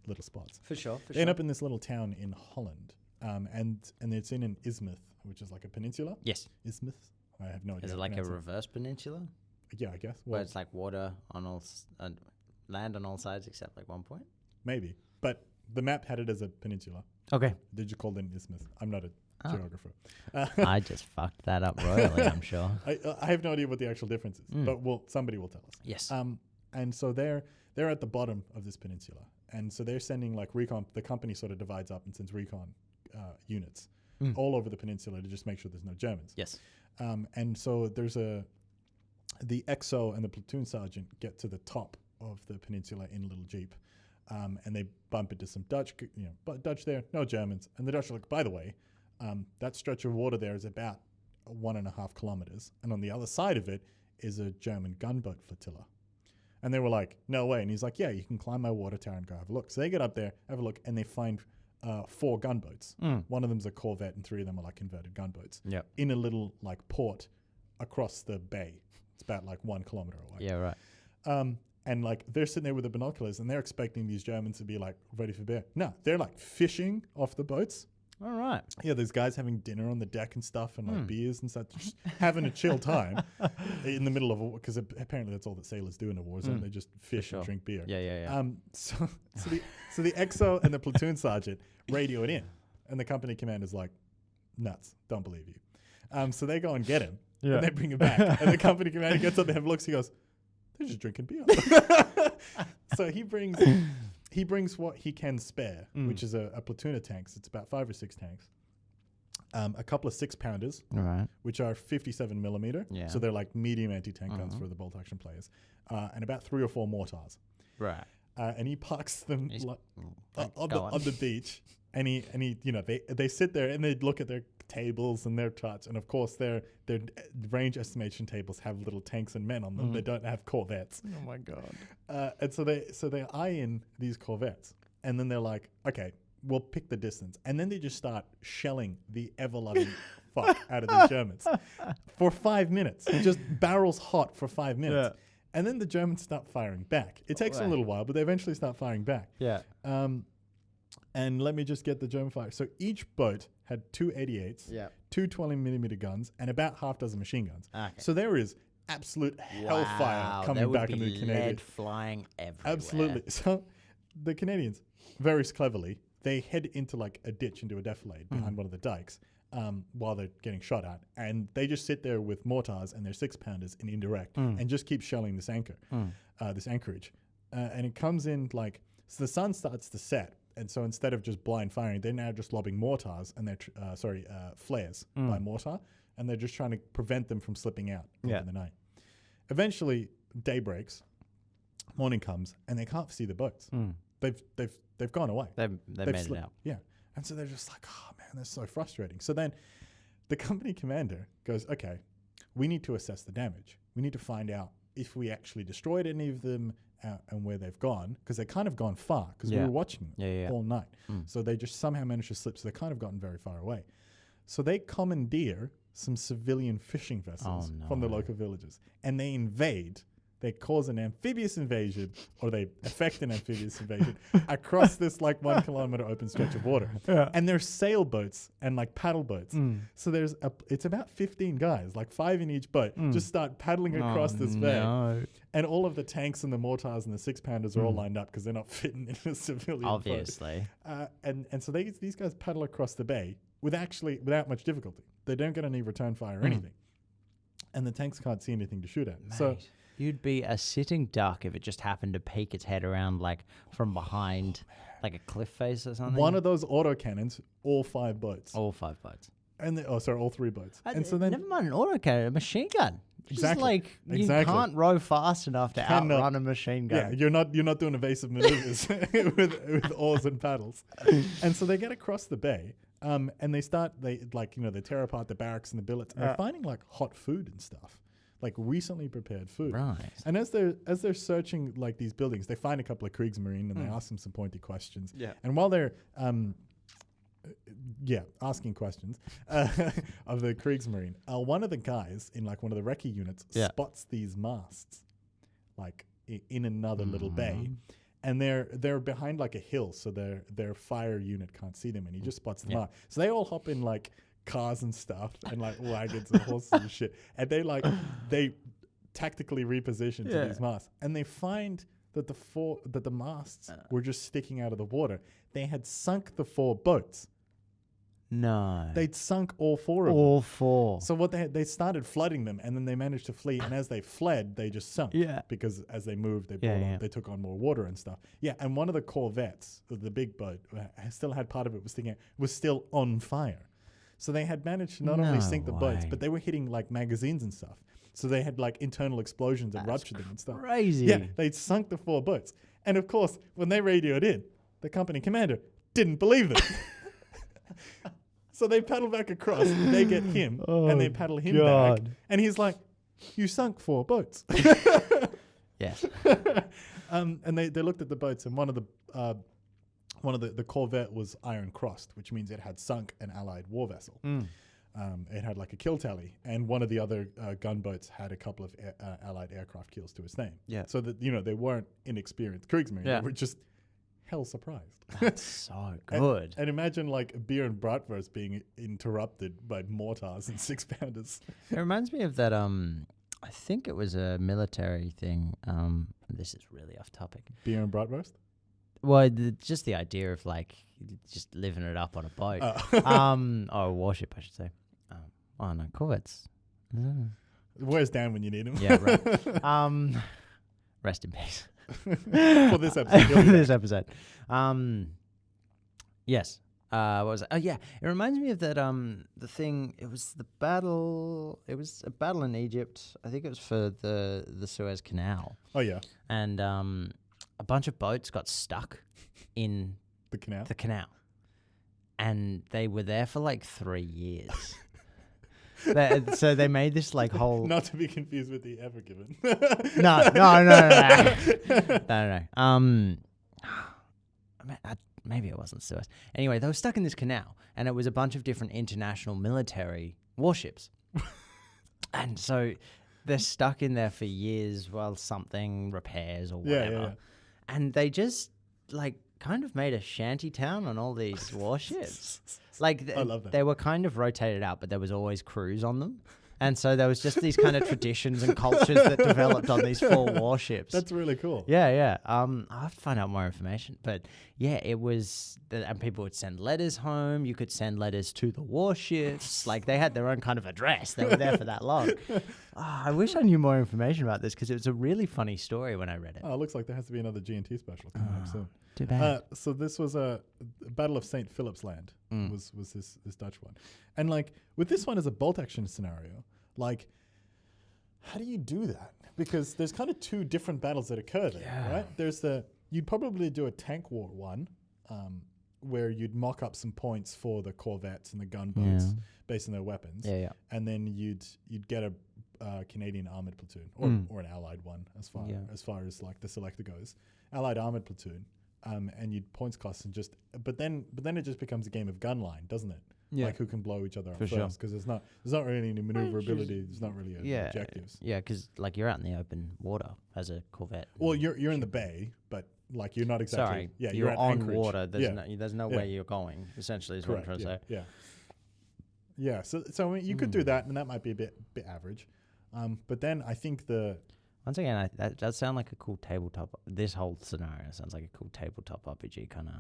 little spots. For sure. They end up in this little town in Holland, and it's in an isthmus, which is like a peninsula. Yes. Isthmus. I have no idea. Is it like a reverse peninsula? Yeah, I guess. Where it's like water on all land on all sides except like one point? Maybe. But the map had it as a peninsula. Okay. They just called it an isthmus. I'm not a geographer. I just fucked that up royally, I'm sure. I have no idea what the actual difference is, but somebody will tell us. Yes. And so they're at the bottom of this peninsula. And so they're sending like recon. The company sort of divides up and sends recon units all over the peninsula to just make sure there's no Germans. Yes. And so the XO and the platoon sergeant get to the top of the peninsula in a little jeep, and they bump into some Dutch, Dutch there, no Germans, and the Dutch are like, by the way, that stretch of water there is about 1.5 kilometers, and on the other side of it is a German gunboat flotilla. And they were like, no way. And he's like, yeah, you can climb my water tower and go have a look. So they get up there, have a look, and they find 4 gunboats. One of them's a corvette and 3 of them are like converted gunboats. Yep. In a little like port across the bay. It's about like 1 kilometer away. Yeah, right. And like they're sitting there with the binoculars and they're expecting these Germans to be like ready for bear. No, they're like fishing off the boats. All right. Yeah, there's guys having dinner on the deck and stuff and like beers and stuff, just having a chill time in the middle of a war, because apparently that's all that sailors do in a war zone. They just fish and drink beer. Yeah. So the XO and the platoon sergeant radio it in, and the company commander's like, nuts, don't believe you. So they go and get him, and they bring him back, and the company commander gets up and have looks. He goes, they're just drinking beer. So he brings what he can spare, which is a platoon of tanks. It's about 5 or 6 tanks. A couple of 6-pounders, which are 57 millimeter. Yeah. So they're like medium anti-tank guns for the bolt action players. And about 3 or 4 mortars. Right. And he parks them on the beach. And he they sit there and they look at their tables and their charts. And of course their range estimation tables have little tanks and men on them. They don't have corvettes. Oh my God. And so they eye in these corvettes, and then they're like, okay, will pick the distance, and then they just start shelling the ever-loving fuck out of the Germans for 5 minutes. Just barrels hot for 5 minutes. Yeah. And then the Germans start firing back. It takes a little while, but they eventually start firing back. Yeah. And let me just get the German fire. So each boat had 2 88s, 2 20mm guns, and about half dozen machine guns. Okay. So there is absolute hellfire coming back into the Canadians. Lead flying everywhere. Absolutely. So the Canadians, very cleverly, they head into like a ditch, into a defilade behind one of the dikes while they're getting shot at. And they just sit there with mortars and their 6-pounders in indirect and just keep shelling this this anchorage. And it comes in like, so the sun starts to set. And so instead of just blind firing, they're now just lobbing mortars and they're, flares by mortar. And they're just trying to prevent them from slipping out over the night. Eventually, day breaks, morning comes, and they can't see the boats. They've gone away. They've made it out. Yeah. And so they're just like, oh man, that's so frustrating. So then the company commander goes, okay, we need to assess the damage. We need to find out if we actually destroyed any of them and where they've gone, because they've kind of gone far, because we were watching them all night. So they just somehow managed to slip, so they've kind of gotten very far away. So they commandeer some civilian fishing vessels from the local villages, and they invade. They cause an amphibious invasion, or they effect an amphibious invasion across this like 1 kilometer open stretch of water. And there's sailboats and like paddle boats. So it's about 15 guys, like 5 in each boat, just start paddling across this bay. And all of the tanks and the mortars and the 6-pounders are all lined up because they're not fitting in a civilian Obviously. boat. And so these guys paddle across the bay without much difficulty. They don't get any return fire or anything. And the tanks can't see anything to shoot at. Mate. So you'd be a sitting duck if it just happened to peek its head around like from behind like a cliff face or something. One of those autocannons, all 5 boats. All 5 boats. And all 3 boats. And so then never mind an autocannon, a machine gun. Exactly. Just like you can't row fast enough to outrun a machine gun. Yeah, you're not doing evasive maneuvers with oars and paddles. And so they get across the bay. And they tear apart the barracks and the billets, and they're finding like hot food and stuff, like recently prepared food. Right. And as they're searching like these buildings, they find a couple of Kriegsmarine and they ask them some pointy questions. Yeah. And while they're asking questions of the Kriegsmarine, one of the guys in like one of the recce units spots these masts, like in another little bay. And they're behind like a hill, so their fire unit can't see them, and he just spots them out. So they all hop in like cars and stuff, and like wagons and horses and shit, and they tactically reposition to these masts, and they find that the masts were just sticking out of the water. They had sunk the 4 boats. No. They'd sunk all 4 of them. All 4. So what they started flooding them, and then they managed to flee. And as they fled, they just sunk. Yeah. Because as they moved, they took on more water and stuff. Yeah. And one of the corvettes, the big boat, still had part of it was still on fire. So they had managed to not only sink the boats, but they were hitting like magazines and stuff. So they had like internal explosions and ruptured them and stuff. Crazy. Yeah. They'd sunk the 4 boats. And of course, when they radioed in, the company commander didn't believe them. So they paddle back across, they get him, and they paddle him back. And he's like, you sunk 4 boats. Yes. And they looked at the boats, and one of the corvette was iron crossed, which means it had sunk an Allied war vessel. It had like a kill tally, and one of the other gunboats had a couple of Allied aircraft kills to its name. Yeah. So that they weren't inexperienced Kriegsmarine. They were just hell surprised. That's so good. And imagine like beer and bratwurst being interrupted by mortars and 6-pounders. It reminds me of that. I think it was a military thing. This is really off topic. Beer and bratwurst? Well, just the idea of like just living it up on a boat. Or a warship, I should say. Oh no, corvettes. Where's Dan when you need him? Yeah, right. Rest in peace. For this episode. For this episode. Yes. What was it? Oh yeah. It reminds me of that the thing, it was a battle in Egypt. I think it was for the Suez Canal. Oh yeah. And a bunch of boats got stuck in the canal. And they were there for like 3 years. So they made this like whole... Not to be confused with the Ever Given. No. maybe it wasn't Suez. Anyway, they were stuck in this canal, and it was a bunch of different international military warships. And so they're stuck in there for years while something repairs or whatever. Yeah. And they just, like, kind of made a shanty town on all these warships. Like, I love that. They were kind of rotated out, but there was always crews on them. And so there was just these kind of traditions and cultures that developed on these 4 warships. That's really cool. Yeah. I'll have to find out more information. But yeah, it was, and people would send letters home. You could send letters to the warships. Like, they had their own kind of address. They were there for that long. I wish I knew more information about this because it was a really funny story when I read it. Oh, it looks like there has to be another G&T special coming up soon. Too bad. So this was a Battle of St. Philip's Land was this Dutch one. And like with this one as a bolt action scenario, like how do you do that? Because there's kind of 2 different battles that occur there, right? There's you'd probably do a tank war one, where you'd mock up some points for the corvettes and the gunboats based on their weapons. Yeah. And then you'd get a Canadian armored platoon or an allied one as far as like the selector goes. Allied armored platoon. And you'd points cost and just, but then it just becomes a game of gun line, doesn't it? Yeah. Like who can blow each other up first? Because there's not really any maneuverability. There's not really objectives. Yeah, because like you're out in the open water as a corvette. Well, you're in the bay, but like you're not exactly. Sorry, yeah, you're on Anchorage. Water. There's no way you're going. Essentially, is Correct, what I'm trying to say. Yeah. So I mean, you could do that, and that might be a bit average. But then I think once again, that does sound like a cool tabletop. This whole scenario sounds like a cool tabletop RPG kind of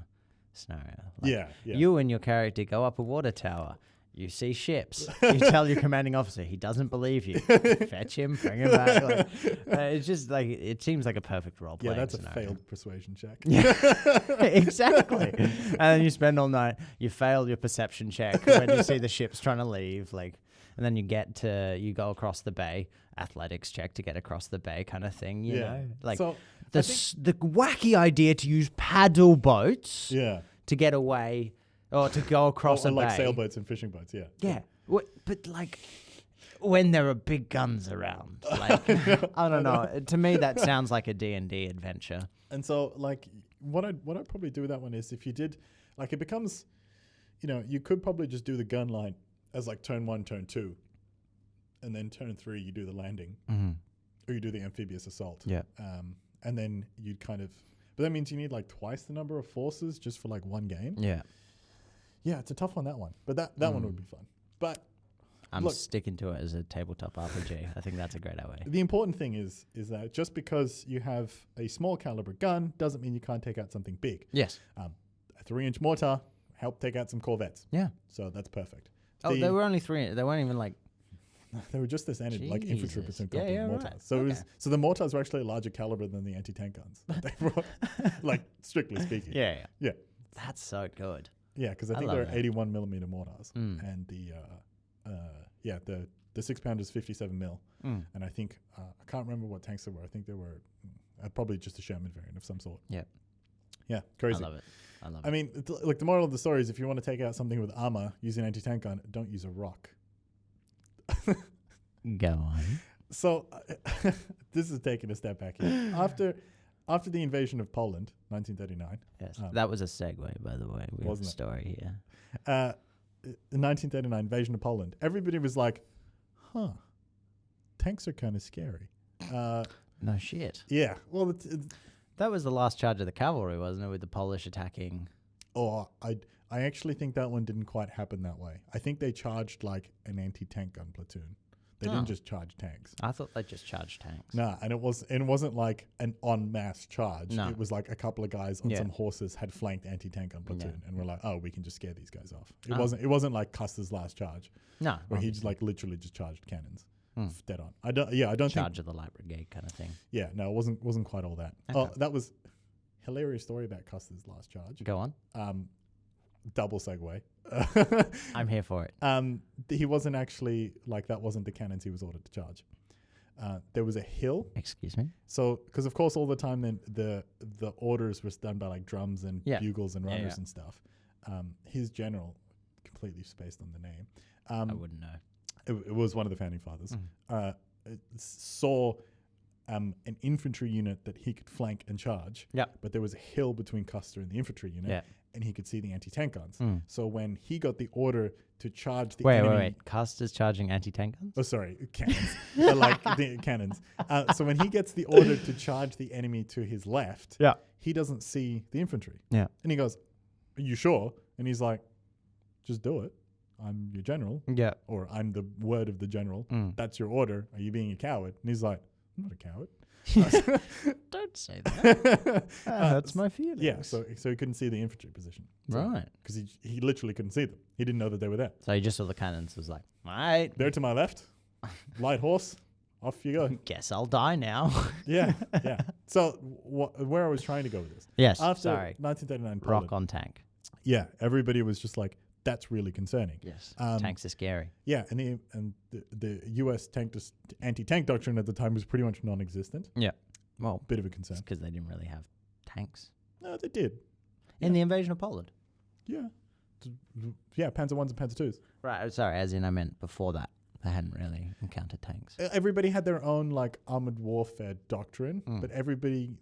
scenario. Like you and your character go up a water tower. You see ships. You tell your commanding officer. He doesn't believe you. Fetch him, bring him back. Like, it's just like, it seems like a perfect role playing. Yeah, that's scenario. a failed persuasion check. Yeah, exactly. And then you spend all night. You fail your perception check when you see the ships trying to leave. Like, and then you go across the bay. Athletics check to get across the bay, kind of thing. You know, like so the wacky idea to use paddle boats. To get away. Or to go across a bay. Like sailboats and fishing boats, Yeah. But like, when there are big guns around. Like, I don't know. To me, that sounds like a D&D adventure. And so, like, what I'd probably do with that one is if you did, like, it becomes, you could probably just do the gun line as, like, turn 1, turn 2. And then turn 3, you do the landing. Mm-hmm. Or you do the amphibious assault. Yeah. And then you'd kind of, but that means you need, like, twice the number of forces just for, like, one game. Yeah. Yeah, it's a tough one, that one. But that one would be fun. But I'm sticking to it as a tabletop RPG. I think that's a great way. The important thing is that just because you have a small caliber gun doesn't mean you can't take out something big. Yes. A 3-inch mortar helped take out some corvettes. Yeah. So that's perfect. They were only 3. They weren't even like. They were just this ended like infantry percent mortars. Right. So so the mortars were actually a larger caliber than the anti-tank guns that they brought, like strictly speaking. Yeah. That's so good. Yeah, because I think they're 81 millimeter mortars, and the 6-pounder is 57 mil, and I think I can't remember what tanks they were. I think they were probably just a Sherman variant of some sort. Yeah, crazy. I love it. I mean, like the moral of the story is, if you want to take out something with armor using an anti-tank gun, don't use a rock. Go on. So this is taking a step back here. After the invasion of Poland, 1939. Yes, that was a segue, by the way. We have a story here. The 1939 invasion of Poland. Everybody was like, tanks are kind of scary. No shit. Yeah. Well, that was the last charge of the cavalry, wasn't it, with the Polish attacking? Oh, I actually think that one didn't quite happen that way. I think they charged like an anti-tank gun platoon. They didn't just charge tanks. I thought they just charged tanks. Nah, and it wasn't like an en masse charge. No. It was like a couple of guys on some horses had flanked anti-tank gun platoon, and we're like, oh, we can just scare these guys off. It wasn't like Custer's last charge. No, where he just like literally just charged cannons, dead on. I don't charge of the light brigade kind of thing. Yeah, no, it wasn't quite all that. Okay. Oh, that was hilarious story about Custer's last charge. Go on. Double segue. I'm here for it. He wasn't actually like that. Wasn't the cannons he was ordered to charge. There was a hill. Excuse me. So, because of course, all the time then the orders were done by like drums and bugles and runners and stuff. His general, completely spaced on the name. I wouldn't know. It was one of the founding fathers. Saw an infantry unit that he could flank and charge. Yeah. But there was a hill between Custer and the infantry unit. Yeah. And he could see the anti-tank guns. So when he got the order to charge the Wait. enemy... Custer's charging anti-tank guns? Oh, sorry, cannons. They're like the cannons. So when he gets the order to charge the enemy to his left, Yeah. he doesn't see the infantry. Yeah. And he goes, "Are you sure?" And he's like, "Just do it. I'm your general." Yeah. Or "I'm the word of the general. That's your order. Are you being a coward?" And he's like, "I'm not a coward." Don't say that. That's my feelings. Yeah, so he couldn't see the infantry position. Right. Because he literally couldn't see them. He didn't know that they were there. So he just saw the cannons, was like, right. They're to my left. Light horse. Off you go. Guess I'll die now. Yeah. So where I was trying to go with this. Yes, After sorry. 1939 Rock Poland, on tank. yeah, everybody was just like, that's really concerning. Yes. Tanks are scary. Yeah, and the U.S. anti-tank doctrine at the time was pretty much non-existent. Yeah. Well, Bit of a concern. because they didn't really have tanks. No, they did. In the invasion of Poland. Yeah. Yeah, Panzer 1s and Panzer 2s. Right, sorry, as in I meant before that. They hadn't really encountered tanks. Everybody had their own like armored warfare doctrine, but everybody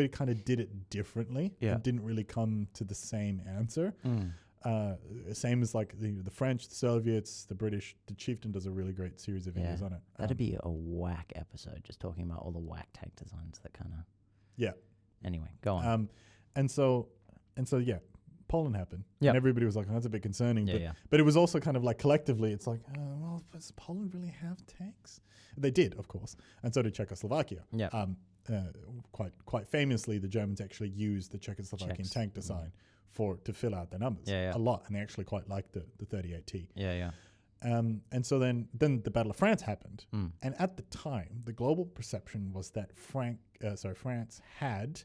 kind of did it differently. Yeah. And didn't really come to the same answer. Same as like the French, the Soviets, the British. The Chieftain does a really great series of videos on it. That'd be a whack episode, just talking about all the whack tank designs that kind of... Yeah. Anyway, go on. And so yeah, Poland happened. Yep. And everybody was like, oh, that's a bit concerning. Yeah, but it was also kind of like collectively, it's like, well, does Poland really have tanks? They did, of course. And so did Czechoslovakia. Yeah. Quite famously, the Germans actually used the Czechoslovakian tank design to fill out their numbers a lot. And they actually quite liked the 38T. Yeah. And so then the Battle of France happened. And at the time, the global perception was that France had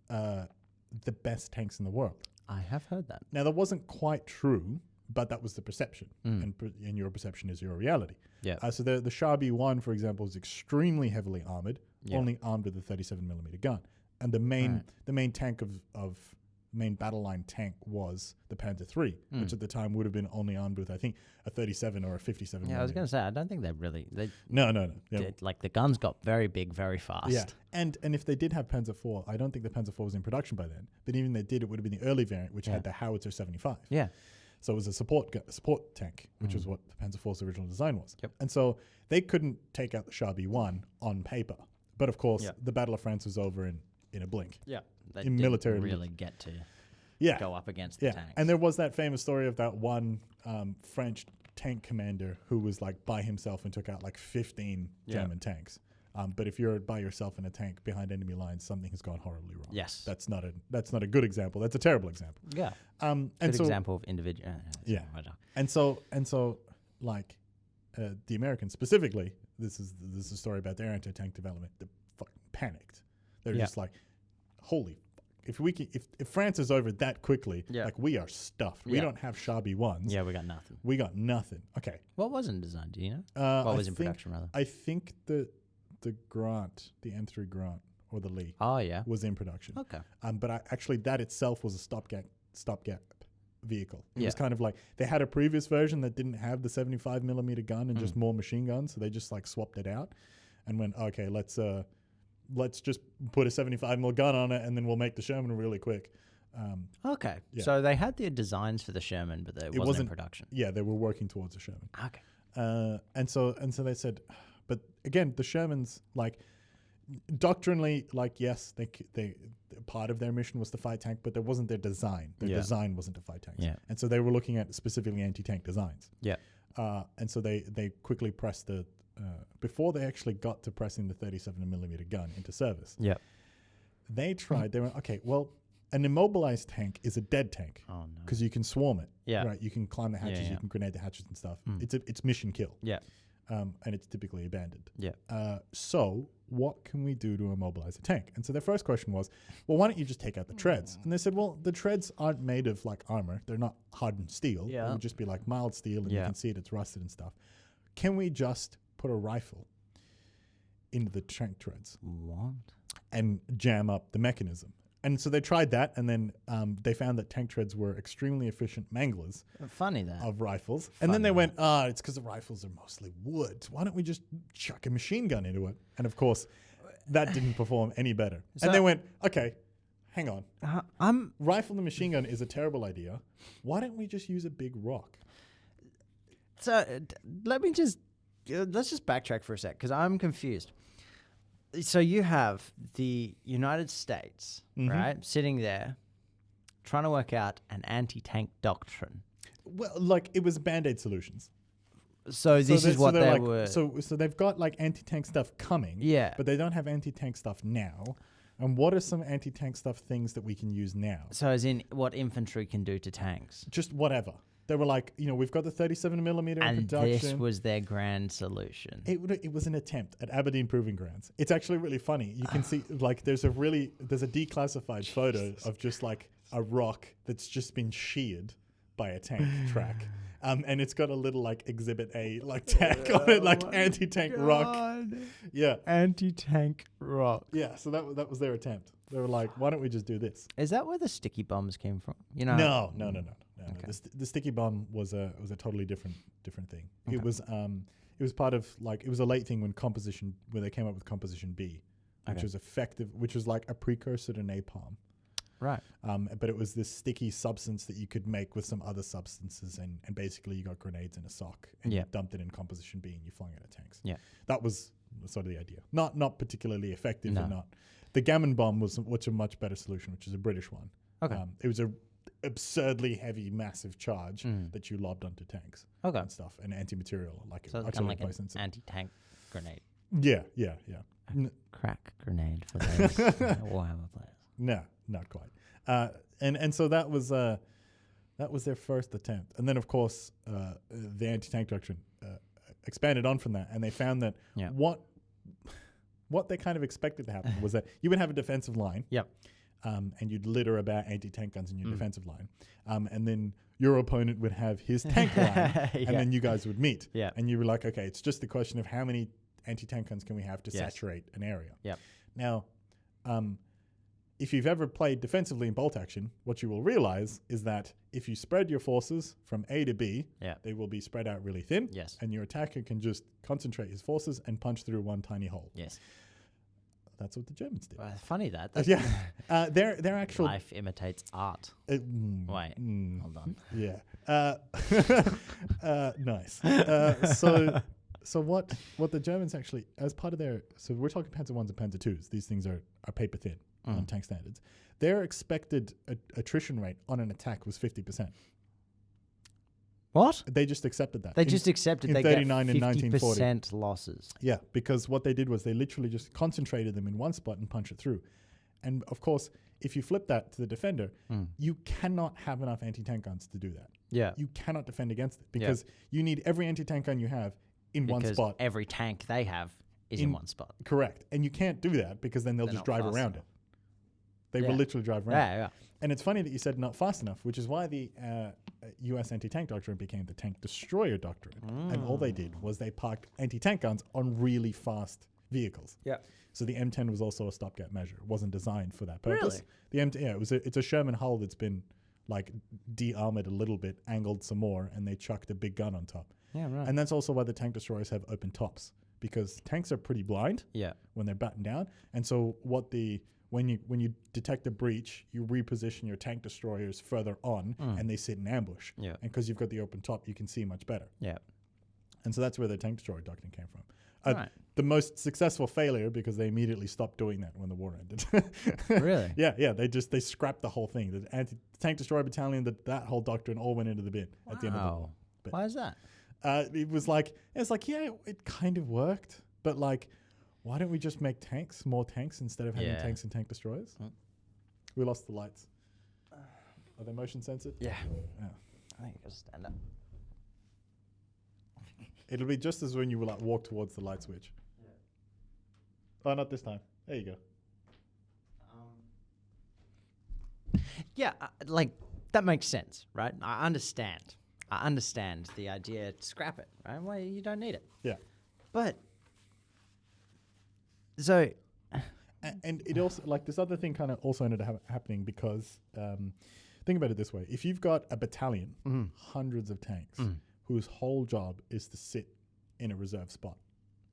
the best tanks in the world. I have heard that. Now, that wasn't quite true, but that was the perception. And your perception is your reality. Yeah. So the Shabi 1, for example, is extremely heavily armored, only armed with a 37mm gun. And the main tank of main battle line tank was the Panzer III, which at the time would have been only armed with, I think, a 37 or a 57. Yeah, I was going to say, I don't think they really... No. Yeah. Like, the guns got very big very fast. Yeah, and if they did have Panzer IV, I don't think the Panzer IV was in production by then. But even if they did, it would have been the early variant, which had the Howitzer 75. Yeah. So it was a support tank, which was what the Panzer IV's original design was. Yep. And so they couldn't take out the Shabi 1 on paper. But of course, the Battle of France was over in a blink. Yeah. They in didn't military really get to go up against the tanks. And there was that famous story of that one French tank commander who was like by himself and took out like 15 German tanks. But if you're by yourself in a tank behind enemy lines, something has gone horribly wrong. Yes. That's not a good example. That's a terrible example. Yeah. And good so, example of individual. And so like the Americans specifically, this is a story about their anti-tank development. They fucking panicked. They're just like, holy. If France is over that quickly, like we are stuffed. We don't have Shabi 1s. Yeah, we got nothing. We got nothing. Okay. What was in design? Do you know? What was in production, rather? I think the Grant, the M3 Grant or the Lee. Oh, yeah. Was in production. Okay. But actually that itself was a stopgap vehicle. It was kind of like they had a previous version that didn't have the 75mm gun and just more machine guns, so they just like swapped it out and went, okay, let's just put a 75mm gun on it and then we'll make the Sherman really quick. Okay. Yeah. So they had the designs for the Sherman, but it wasn't in production. Yeah, they were working towards the Sherman. Okay. And so they said, but again, the Shermans, like doctrinally, like yes, they part of their mission was to fight tank, but that wasn't their design. Their design wasn't to fight tanks. Yeah. And so they were looking at specifically anti-tank designs. Yeah. And so they quickly pressed before they actually got to pressing the 37mm gun into service. Yeah. They tried. They went, okay, well, an immobilized tank is a dead tank. Oh no. Because you can swarm it. Yeah. Right. You can climb the hatches. You can grenade the hatches and stuff. It's mission kill. Yeah. And it's typically abandoned. Yeah. So what can we do to immobilize a tank? And so their first question was, well, why don't you just take out the treads? And they said, well, the treads aren't made of like armor. They're not hardened steel. Yeah. It would just be like mild steel and you can see it's rusted and stuff. Can we just put a rifle into the tank treads? What? And jam up the mechanism. And so they tried that, and then they found that tank treads were extremely efficient manglers Funny that. of rifles. And then they went, it's because the rifles are mostly wood. Why don't we just chuck a machine gun into it? And of course, that didn't perform any better. So- and they went, okay, hang on. I'm Rifle the machine gun is a terrible idea. Why don't we just use a big rock? so. Let me just let's just backtrack for a sec because I'm confused. So you have the United States, right, sitting there, trying to work out an anti-tank doctrine. Well, like it was Band-Aid solutions. So this is what they're they like, were. So they've got like anti-tank stuff coming. Yeah. But they don't have anti-tank stuff now. And what are some anti-tank stuff things that we can use now? So as in what infantry can do to tanks. Just whatever. They were like, we've got the 37 millimeter in And production. this was their grand solution. It was an attempt at Aberdeen Proving Grounds. It's actually really funny. You can see like there's a declassified photo of just like a rock that's just been sheared by a tank track. And it's got a little like Exhibit A like tag on it, like anti-tank rock. Yeah. Anti-tank rock. Yeah. So that was their attempt. They were like, why don't we just do this? Is that where the sticky bombs came from? No. Okay. The sticky bomb was a totally different thing. Okay. It was part of like it was a late thing when they came up with Composition B, which was effective, which was like a precursor to napalm. Right. But it was this sticky substance that you could make with some other substances, and basically you got grenades in a sock and you dumped it in Composition B and you flung it at tanks. Yeah. That was sort of the idea. Not particularly effective. No. And not. The Gammon bomb was a much better solution, which is a British one. Okay. It was a absurdly heavy, massive charge that you lobbed onto tanks and stuff, and anti-material like So it's kind of like an anti-tank grenade. Yeah. Crack grenade for those Warhammer players. No, not quite. And so that was their first attempt, and then of course the anti-tank doctrine expanded on from that, and they found that what they kind of expected to happen was that you would have a defensive line. Yep. And you'd litter about anti-tank guns in your defensive line. And then your opponent would have his tank line, and then you guys would meet. Yeah. And you were like, okay, it's just the question of how many anti-tank guns can we have to saturate an area. Yep. Now, if you've ever played defensively in bolt action, what you will realize is that if you spread your forces from A to B, they will be spread out really thin. Yes. And your attacker can just concentrate his forces and punch through one tiny hole. Yes. That's what the Germans did. Funny that. That's Their actual life imitates art. Wait, hold on. Yeah. Nice. So what the Germans actually, as part of their, so we're talking Panzer 1s and Panzer 2s. These things are paper thin on tank standards. Their expected attrition rate on an attack was 50%. What? They just accepted that. They just accepted they get 50% losses. Yeah, because what they did was they literally just concentrated them in one spot and punched it through. And of course, if you flip that to the defender, you cannot have enough anti-tank guns to do that. Yeah. You cannot defend against it because you need every anti-tank gun you have in one spot. Every tank they have is in one spot. Correct. And you can't do that because then they'll just drive around it. They will literally drive around. Yeah. And it's funny that you said not fast enough, which is why the U.S. anti-tank doctrine became the tank destroyer doctrine. And all they did was they parked anti-tank guns on really fast vehicles. Yeah. So the M10 was also a stopgap measure. It wasn't designed for that purpose. Really? The M10, it's a Sherman hull that's been like de-armored a little bit, angled some more, and they chucked a big gun on top. Yeah, right. And that's also why the tank destroyers have open tops, because tanks are pretty blind when they're battened down. And so when you detect a breach, you reposition your tank destroyers further on, and they sit in ambush. Yeah. And because you've got the open top, you can see much better. Yeah. And so that's where the tank destroyer doctrine came from. Right. The most successful failure, because they immediately stopped doing that when the war ended. Really? Yeah. They scrapped the whole thing. The tank destroyer battalion, that whole doctrine all went into the bin at the end of the war. But why is that? it was like, it kind of worked, but like, why don't we just make more tanks instead of having tanks and tank destroyers? We lost the lights. Are they motion censored? Yeah. I think you gotta stand up. It'll be just as when you will like walk towards the light switch. Oh, not this time. There you go. Like that makes sense, right? I understand the idea. Scrap it, right? Well, you don't need it. Yeah. But so, and it also, like, this other thing kind of also ended up happening because think about it this way: if you've got a battalion, hundreds of tanks, whose whole job is to sit in a reserve spot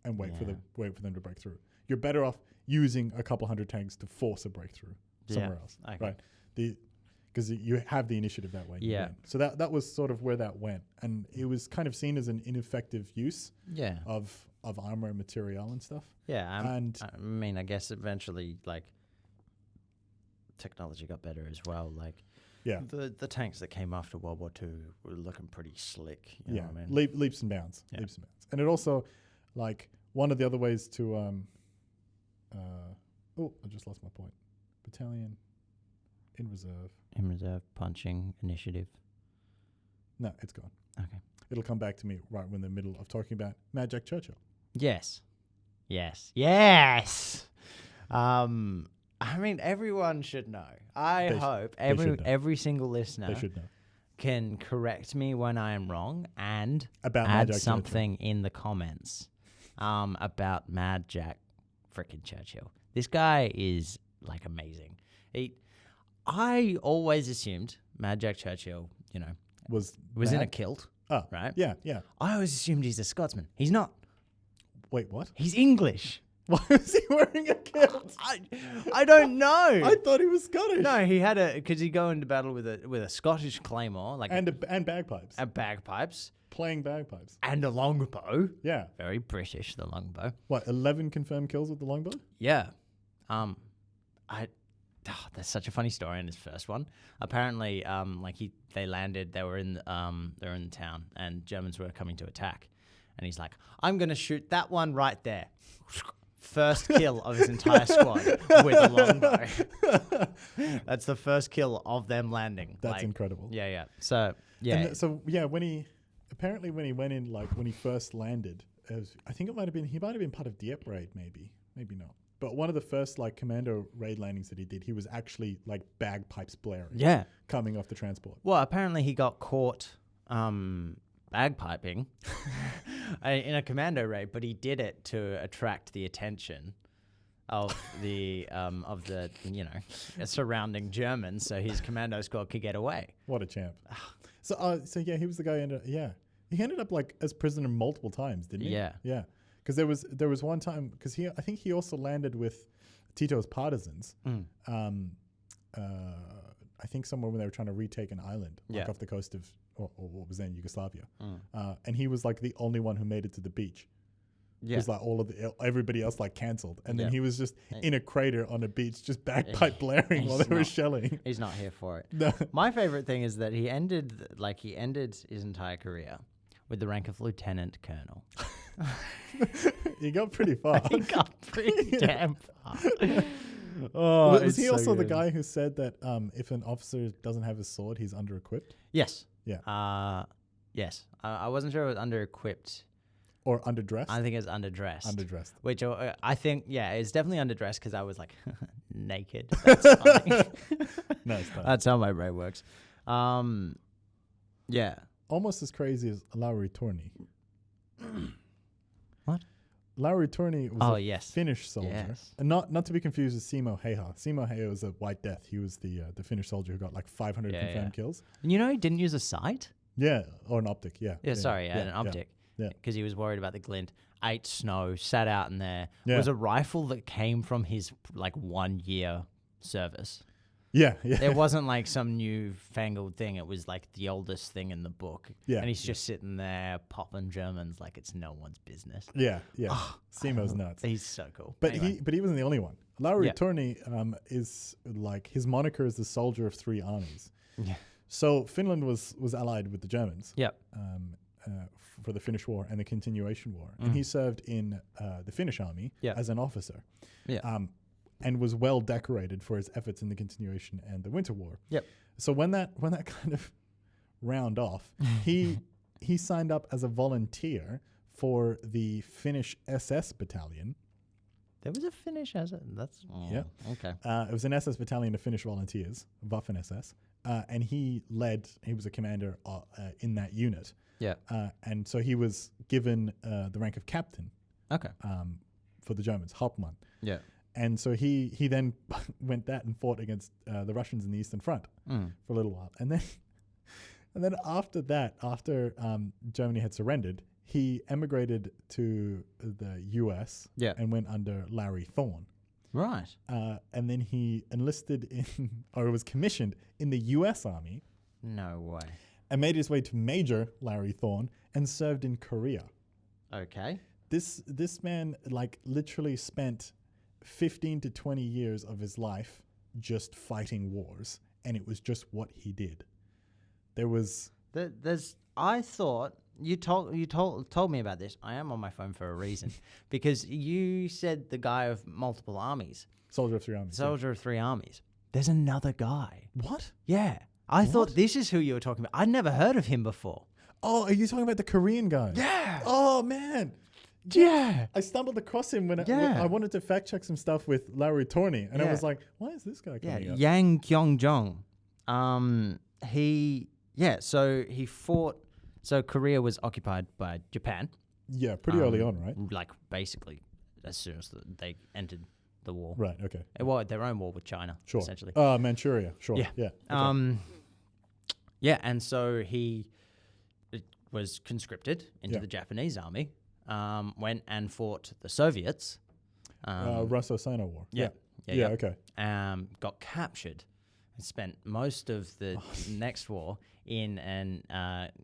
and wait for them to break through. you're better off using a couple hundred tanks to force a breakthrough somewhere else, right? Because you have the initiative that way. Yeah. So that was sort of where that went, and it was kind of seen as an ineffective use of armor and material and stuff. Yeah, and I mean, I guess eventually, like, technology got better as well. Like, the tanks that came after World War II were looking pretty slick. You know what I mean? Leaps and bounds. Leaps and bounds. And it also, like, one of the other ways to I just lost my point. Battalion in reserve. In reserve, punching, initiative. No, it's gone. Okay. It'll come back to me right when in the middle of talking about Mad Jack Churchill. Yes. I mean, everyone should know. I hope every single listener can correct me when I am wrong and add something in the comments about Mad Jack frickin' Churchill. This guy is, like, amazing. I always assumed Mad Jack Churchill, you know, was in a kilt. Oh, right? Yeah. I always assumed he's a Scotsman. He's not. Wait, what? He's English. Why is he wearing a kilt? I don't know. I thought he was Scottish. No, he had because he'd go into battle with a Scottish claymore, like and bagpipes. And bagpipes. Playing bagpipes. And a longbow. Yeah. Very British, the longbow. What, 11 confirmed kills with the longbow? Yeah. That's such a funny story in his first one. Apparently, they landed. They were in the town, and Germans were coming to attack. And he's like, "I'm gonna shoot that one right there." First kill of his entire squad with a longbow. That's the first kill of them landing. That's incredible. Yeah. So when he went in, like, when he first landed, I think he might have been part of Dieppe raid, maybe not. But one of the first, like, commando raid landings that he did, he was actually, like, bagpipes blaring. Yeah. Coming off the transport. Well, apparently he got caught bagpiping in a commando raid, but he did it to attract the attention of the surrounding Germans, so his commando squad could get away. What a champ! So he was the guy. He ended up, like, as prisoner multiple times, didn't he? Yeah. Because there was one time, because I think he also landed with Tito's partisans. I think somewhere when they were trying to retake an island, like, off the coast of or what was then Yugoslavia, and he was, like, the only one who made it to the beach. Yeah, because, like, everybody else, like, cancelled, and then he was just in a crater on a beach, just bagpipe blaring while they were shelling. He's not here for it. No. My favorite thing is that he ended his entire career with the rank of lieutenant colonel. He got pretty far. He got pretty damn far. Was he also the guy who said that if an officer doesn't have his sword, he's under-equipped? Yes. Yeah. Yes. I wasn't sure it was under-equipped. Or underdressed? I think it's underdressed. Underdressed. Which I think, it's definitely underdressed because I was like, naked. That's funny. No, that's how my brain works. Yeah. Almost as crazy as Lauri Torni. What? Lauri Torni was a Finnish soldier. Yes. And not to be confused with Simo Heiha. Simo Heiha was a White Death. He was the Finnish soldier who got, like, 500 confirmed kills. And you know he didn't use a sight? Yeah, or an optic, an optic. Yeah. Because he was worried about the glint. Ate snow, sat out in there. Yeah. It was a rifle that came from his, like, 1 year service. Yeah. There wasn't, like, some newfangled thing. It was, like, the oldest thing in the book. Yeah. And he's just sitting there popping Germans like it's no one's business. Yeah. Simo's nuts. He's so cool. But anyway. he wasn't the only one. Lauri Torni is, like, his moniker is the soldier of three armies. Yeah. So Finland was allied with the Germans. Yep. For the Finnish War and the Continuation War. And he served in the Finnish army as an officer. Yeah. And was well decorated for his efforts in the Continuation and the Winter War. Yep. So when that kind of round off, he signed up as a volunteer for the Finnish SS battalion. There was a Finnish SS. Okay. It was an SS battalion of Finnish volunteers, Waffen SS, and he was a commander in that unit. Yeah. And so he was given the rank of captain. Okay. For the Germans, Hauptmann. Yeah. And so he then went and fought against the Russians in the Eastern Front for a little while. And then after that, after Germany had surrendered, he emigrated to the US Yeah. and went under Larry Thorne. Right. And then he enlisted in, or was commissioned in the US Army No way. and made his way to Major Larry Thorne and served in Korea. Okay. This man like literally spent 15 to 20 years of his life just fighting wars, and it was just what he did. There was I thought you told me about this. I am on my phone for a reason because you said the guy of multiple armies, Soldier of 3 Armies. soldier of 3 armies. There's another guy. What? Yeah. I thought this is who you were talking about. I'd never heard of him before. Oh, are you talking about the Korean guy? Yeah. Oh man. Yeah. I stumbled across him when Yeah. I wanted to fact check some stuff with Larry Torney, and I Yeah. was like, why is this guy Yeah. coming up? Yang Kyung-jong. So he fought. So Korea was occupied by Japan. Yeah, pretty early on, right? Like basically as soon as they entered the war. Right, okay. Well, their own war with China, Sure. essentially. Manchuria, sure. Yeah. Yeah. Okay. And so he was conscripted into Yeah. the Japanese army, went and fought the Soviets. Russo-Sino War. Yeah. Okay. Got captured and spent most of the next war in an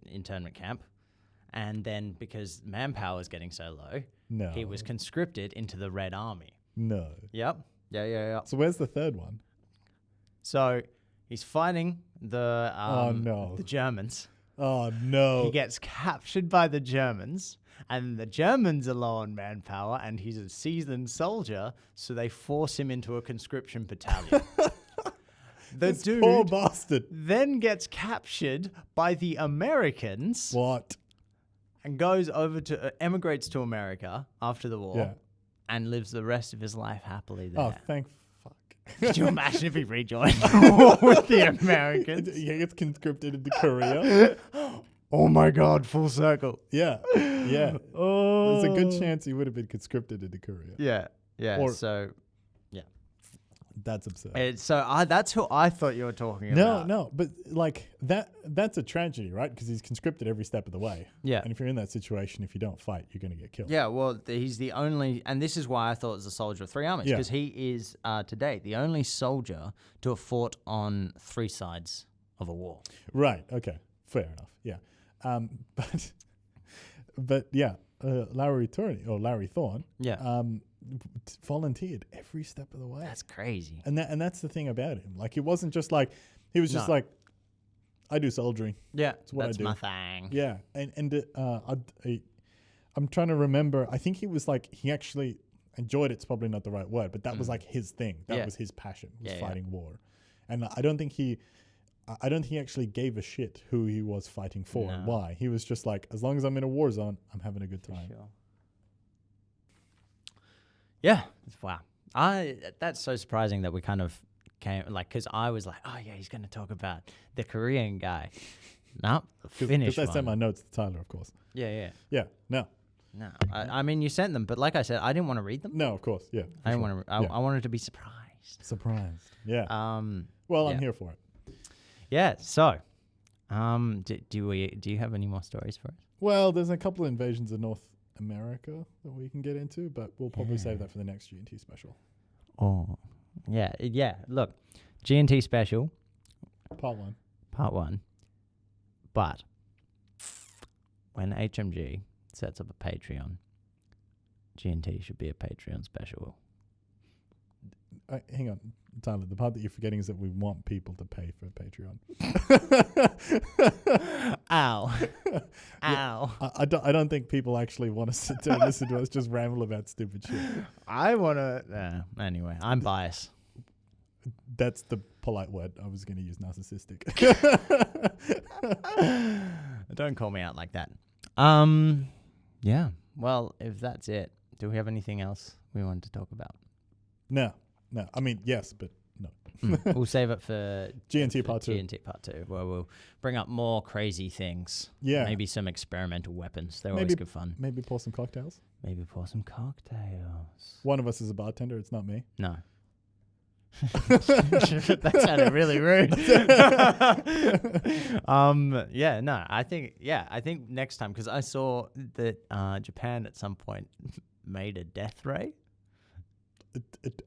internment camp. And then because manpower was getting so low, No. he was conscripted into the Red Army. No. Yep. Yeah. So where's the third one? So he's fighting the no. the Germans. Oh, no. He gets captured by the Germans, and the Germans are low on manpower, and he's a seasoned soldier, so they force him into a conscription battalion. This poor bastard. Then gets captured by the Americans What? and goes over to emigrates to America after the war Yeah. and lives the rest of his life happily there. Oh, thank fuck. Could you imagine if he rejoined the war with the Americans? He gets conscripted into Korea. Oh my God, full circle. Yeah. Yeah. Oh. There's a good chance he would have been conscripted into Korea. Yeah. Or- So That's absurd. that's who I thought you were talking about. No, but like that's a tragedy, right? Because he's conscripted every step of the way. Yeah. And if you're in that situation, if you don't fight, you're going to get killed. Yeah, well, he's the only, and this is why I thought it was a soldier of 3 armies, Yeah. because he is, to date, the only soldier to have fought on 3 sides of a war. Right. Okay. Fair enough. Yeah. But yeah, Larry Thorne. Yeah. Volunteered every step of the way. That's crazy. And that's the thing about him. Like, it wasn't just like he was just No. like, I do soldiering. Yeah, what I that's do. my thing. Yeah, I'm trying to remember. I think he was like he actually enjoyed it's probably not the right word, but that was like his thing. That Yeah. was his passion. Was Yeah, fighting war, and I don't think he actually gave a shit who he was fighting for and No. why. He was just like, as long as I'm in a war zone, I'm having a good time. Sure. Yeah. Wow. That's so surprising that we kind of came, like, because I was like, oh yeah, he's going to talk about the Korean guy. Nope. Finish Because I sent my one. notes to Tyler, of course. Yeah. Yeah. No. I mean, you sent them, but like I said, I didn't want to read them. No. Of course. Yeah. I didn't want to. Yeah. I wanted to be surprised. Surprised. Yeah. yeah. Well, I'm here for it. Yeah. So, do you have any more stories for us? Well, there's a couple of invasions of North America that we can get into, but we'll probably save that for the next G&T special. Oh, yeah. Look, G&T Special, Part 1. But when HMG sets up a Patreon, G&T should be a Patreon special. Hang on, Tyler. The part that you're forgetting is that we want people to pay for Patreon. Ow. Yeah, I don't think people actually want to sit there and listen to us just ramble about stupid shit. I want to. Anyway, I'm biased. That's the polite word. I was going to use narcissistic. Don't call me out like that. Yeah. Well, if that's it, do we have anything else we wanted to talk about? No. I mean, yes, but no. We'll save it for G&T Part 2. G&T Part 2, where we'll bring up more crazy things. Yeah. Maybe some experimental weapons. They're Maybe- always good fun. Maybe pour some cocktails. Maybe pour some cocktails. One of us is a bartender. It's not me. No. That sounded really rude. I think next time, because I saw that Japan at some point made a death ray,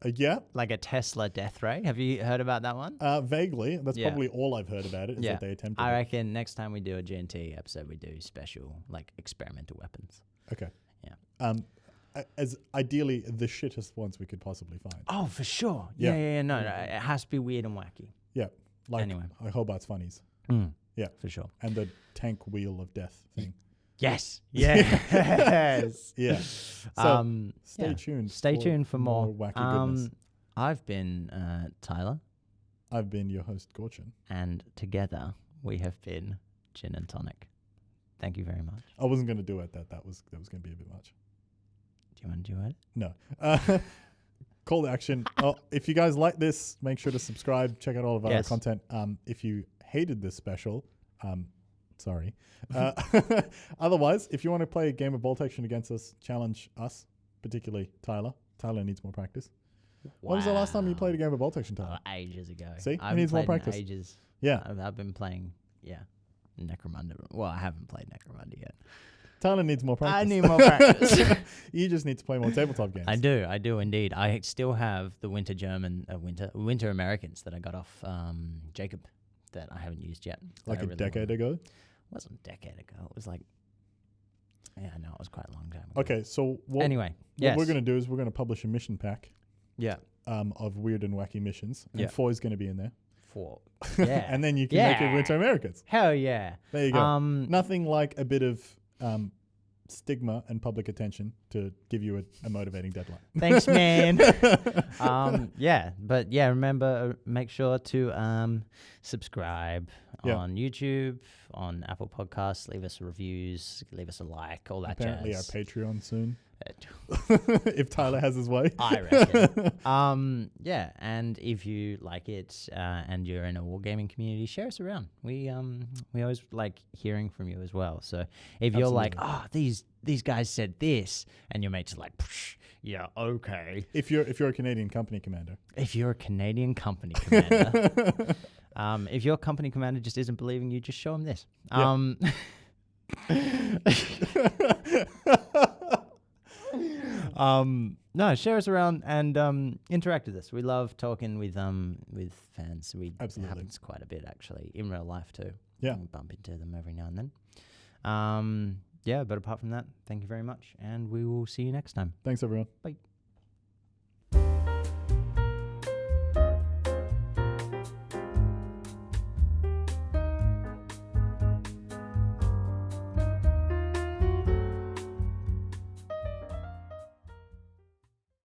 Yeah, like a Tesla death ray. Have you heard about that one? vaguely. That's Yeah. probably all I've heard about it. Is that they attempted. I it. reckon next time we do a G&T episode, we do special, like experimental weapons. Okay. Yeah. As ideally the shittest ones we could possibly find. Oh, for sure. Yeah. Yeah. No, it has to be weird and wacky. Yeah. Like Anyway. Hobart's funnies. Yeah. For sure. And the tank wheel of death thing. Yes. Yes. Yeah. So stay tuned. Stay tuned for more wacky goodness. I've been Tyler. I've been your host, Gorcin. And together we have been Gin and Tonic. Thank you very much. I wasn't going to do it. That was going to be a bit much. Do you want to do it? No. Call to action. If you guys like this, make sure to subscribe. Check out all of our other content. If you hated this special, sorry. Otherwise, if you want to play a game of bolt action against us, challenge us, particularly Tyler. Tyler needs more practice. Wow. When was the last time you played a game of bolt action, Tyler? Ages ago. See, he needs more practice. Ages. Yeah, I've been playing. Yeah, Necromunda. Well, I haven't played Necromunda yet. Tyler needs more practice. I need more practice. You just need to play more tabletop games. I do indeed. I still have the Winter Americans that I got off Jacob that I haven't used yet. Like a decade ago? It wasn't a decade ago. It was like, it was quite a long time ago. Okay, so what we're going to do is we're going to publish a mission pack. Yeah. Of weird and wacky missions. And 4 is going to be in there. 4. Yeah. And then you can make it Winter Americans. Hell yeah. There you go. Nothing like a bit of stigma and public attention to give you a motivating deadline. Thanks, man. Remember, make sure to subscribe on YouTube, on Apple Podcasts, leave us reviews, leave us a like, all that Apparently jazz. Our Patreon soon. If Tyler has his way. I reckon. And if you like it and you're in a wargaming community, share us around. We always like hearing from you as well. So if you're like, these guys said this, and your mates are like, yeah, okay. If you're a Canadian company commander. If you're a Canadian company commander. If your company commander just isn't believing you, just show them this. No, share us around and interact with us. We love talking with fans. Absolutely. It happens quite a bit actually in real life too. Yeah, we bump into them every now and then. But apart from that, thank you very much, and we will see you next time. Thanks, everyone. Bye.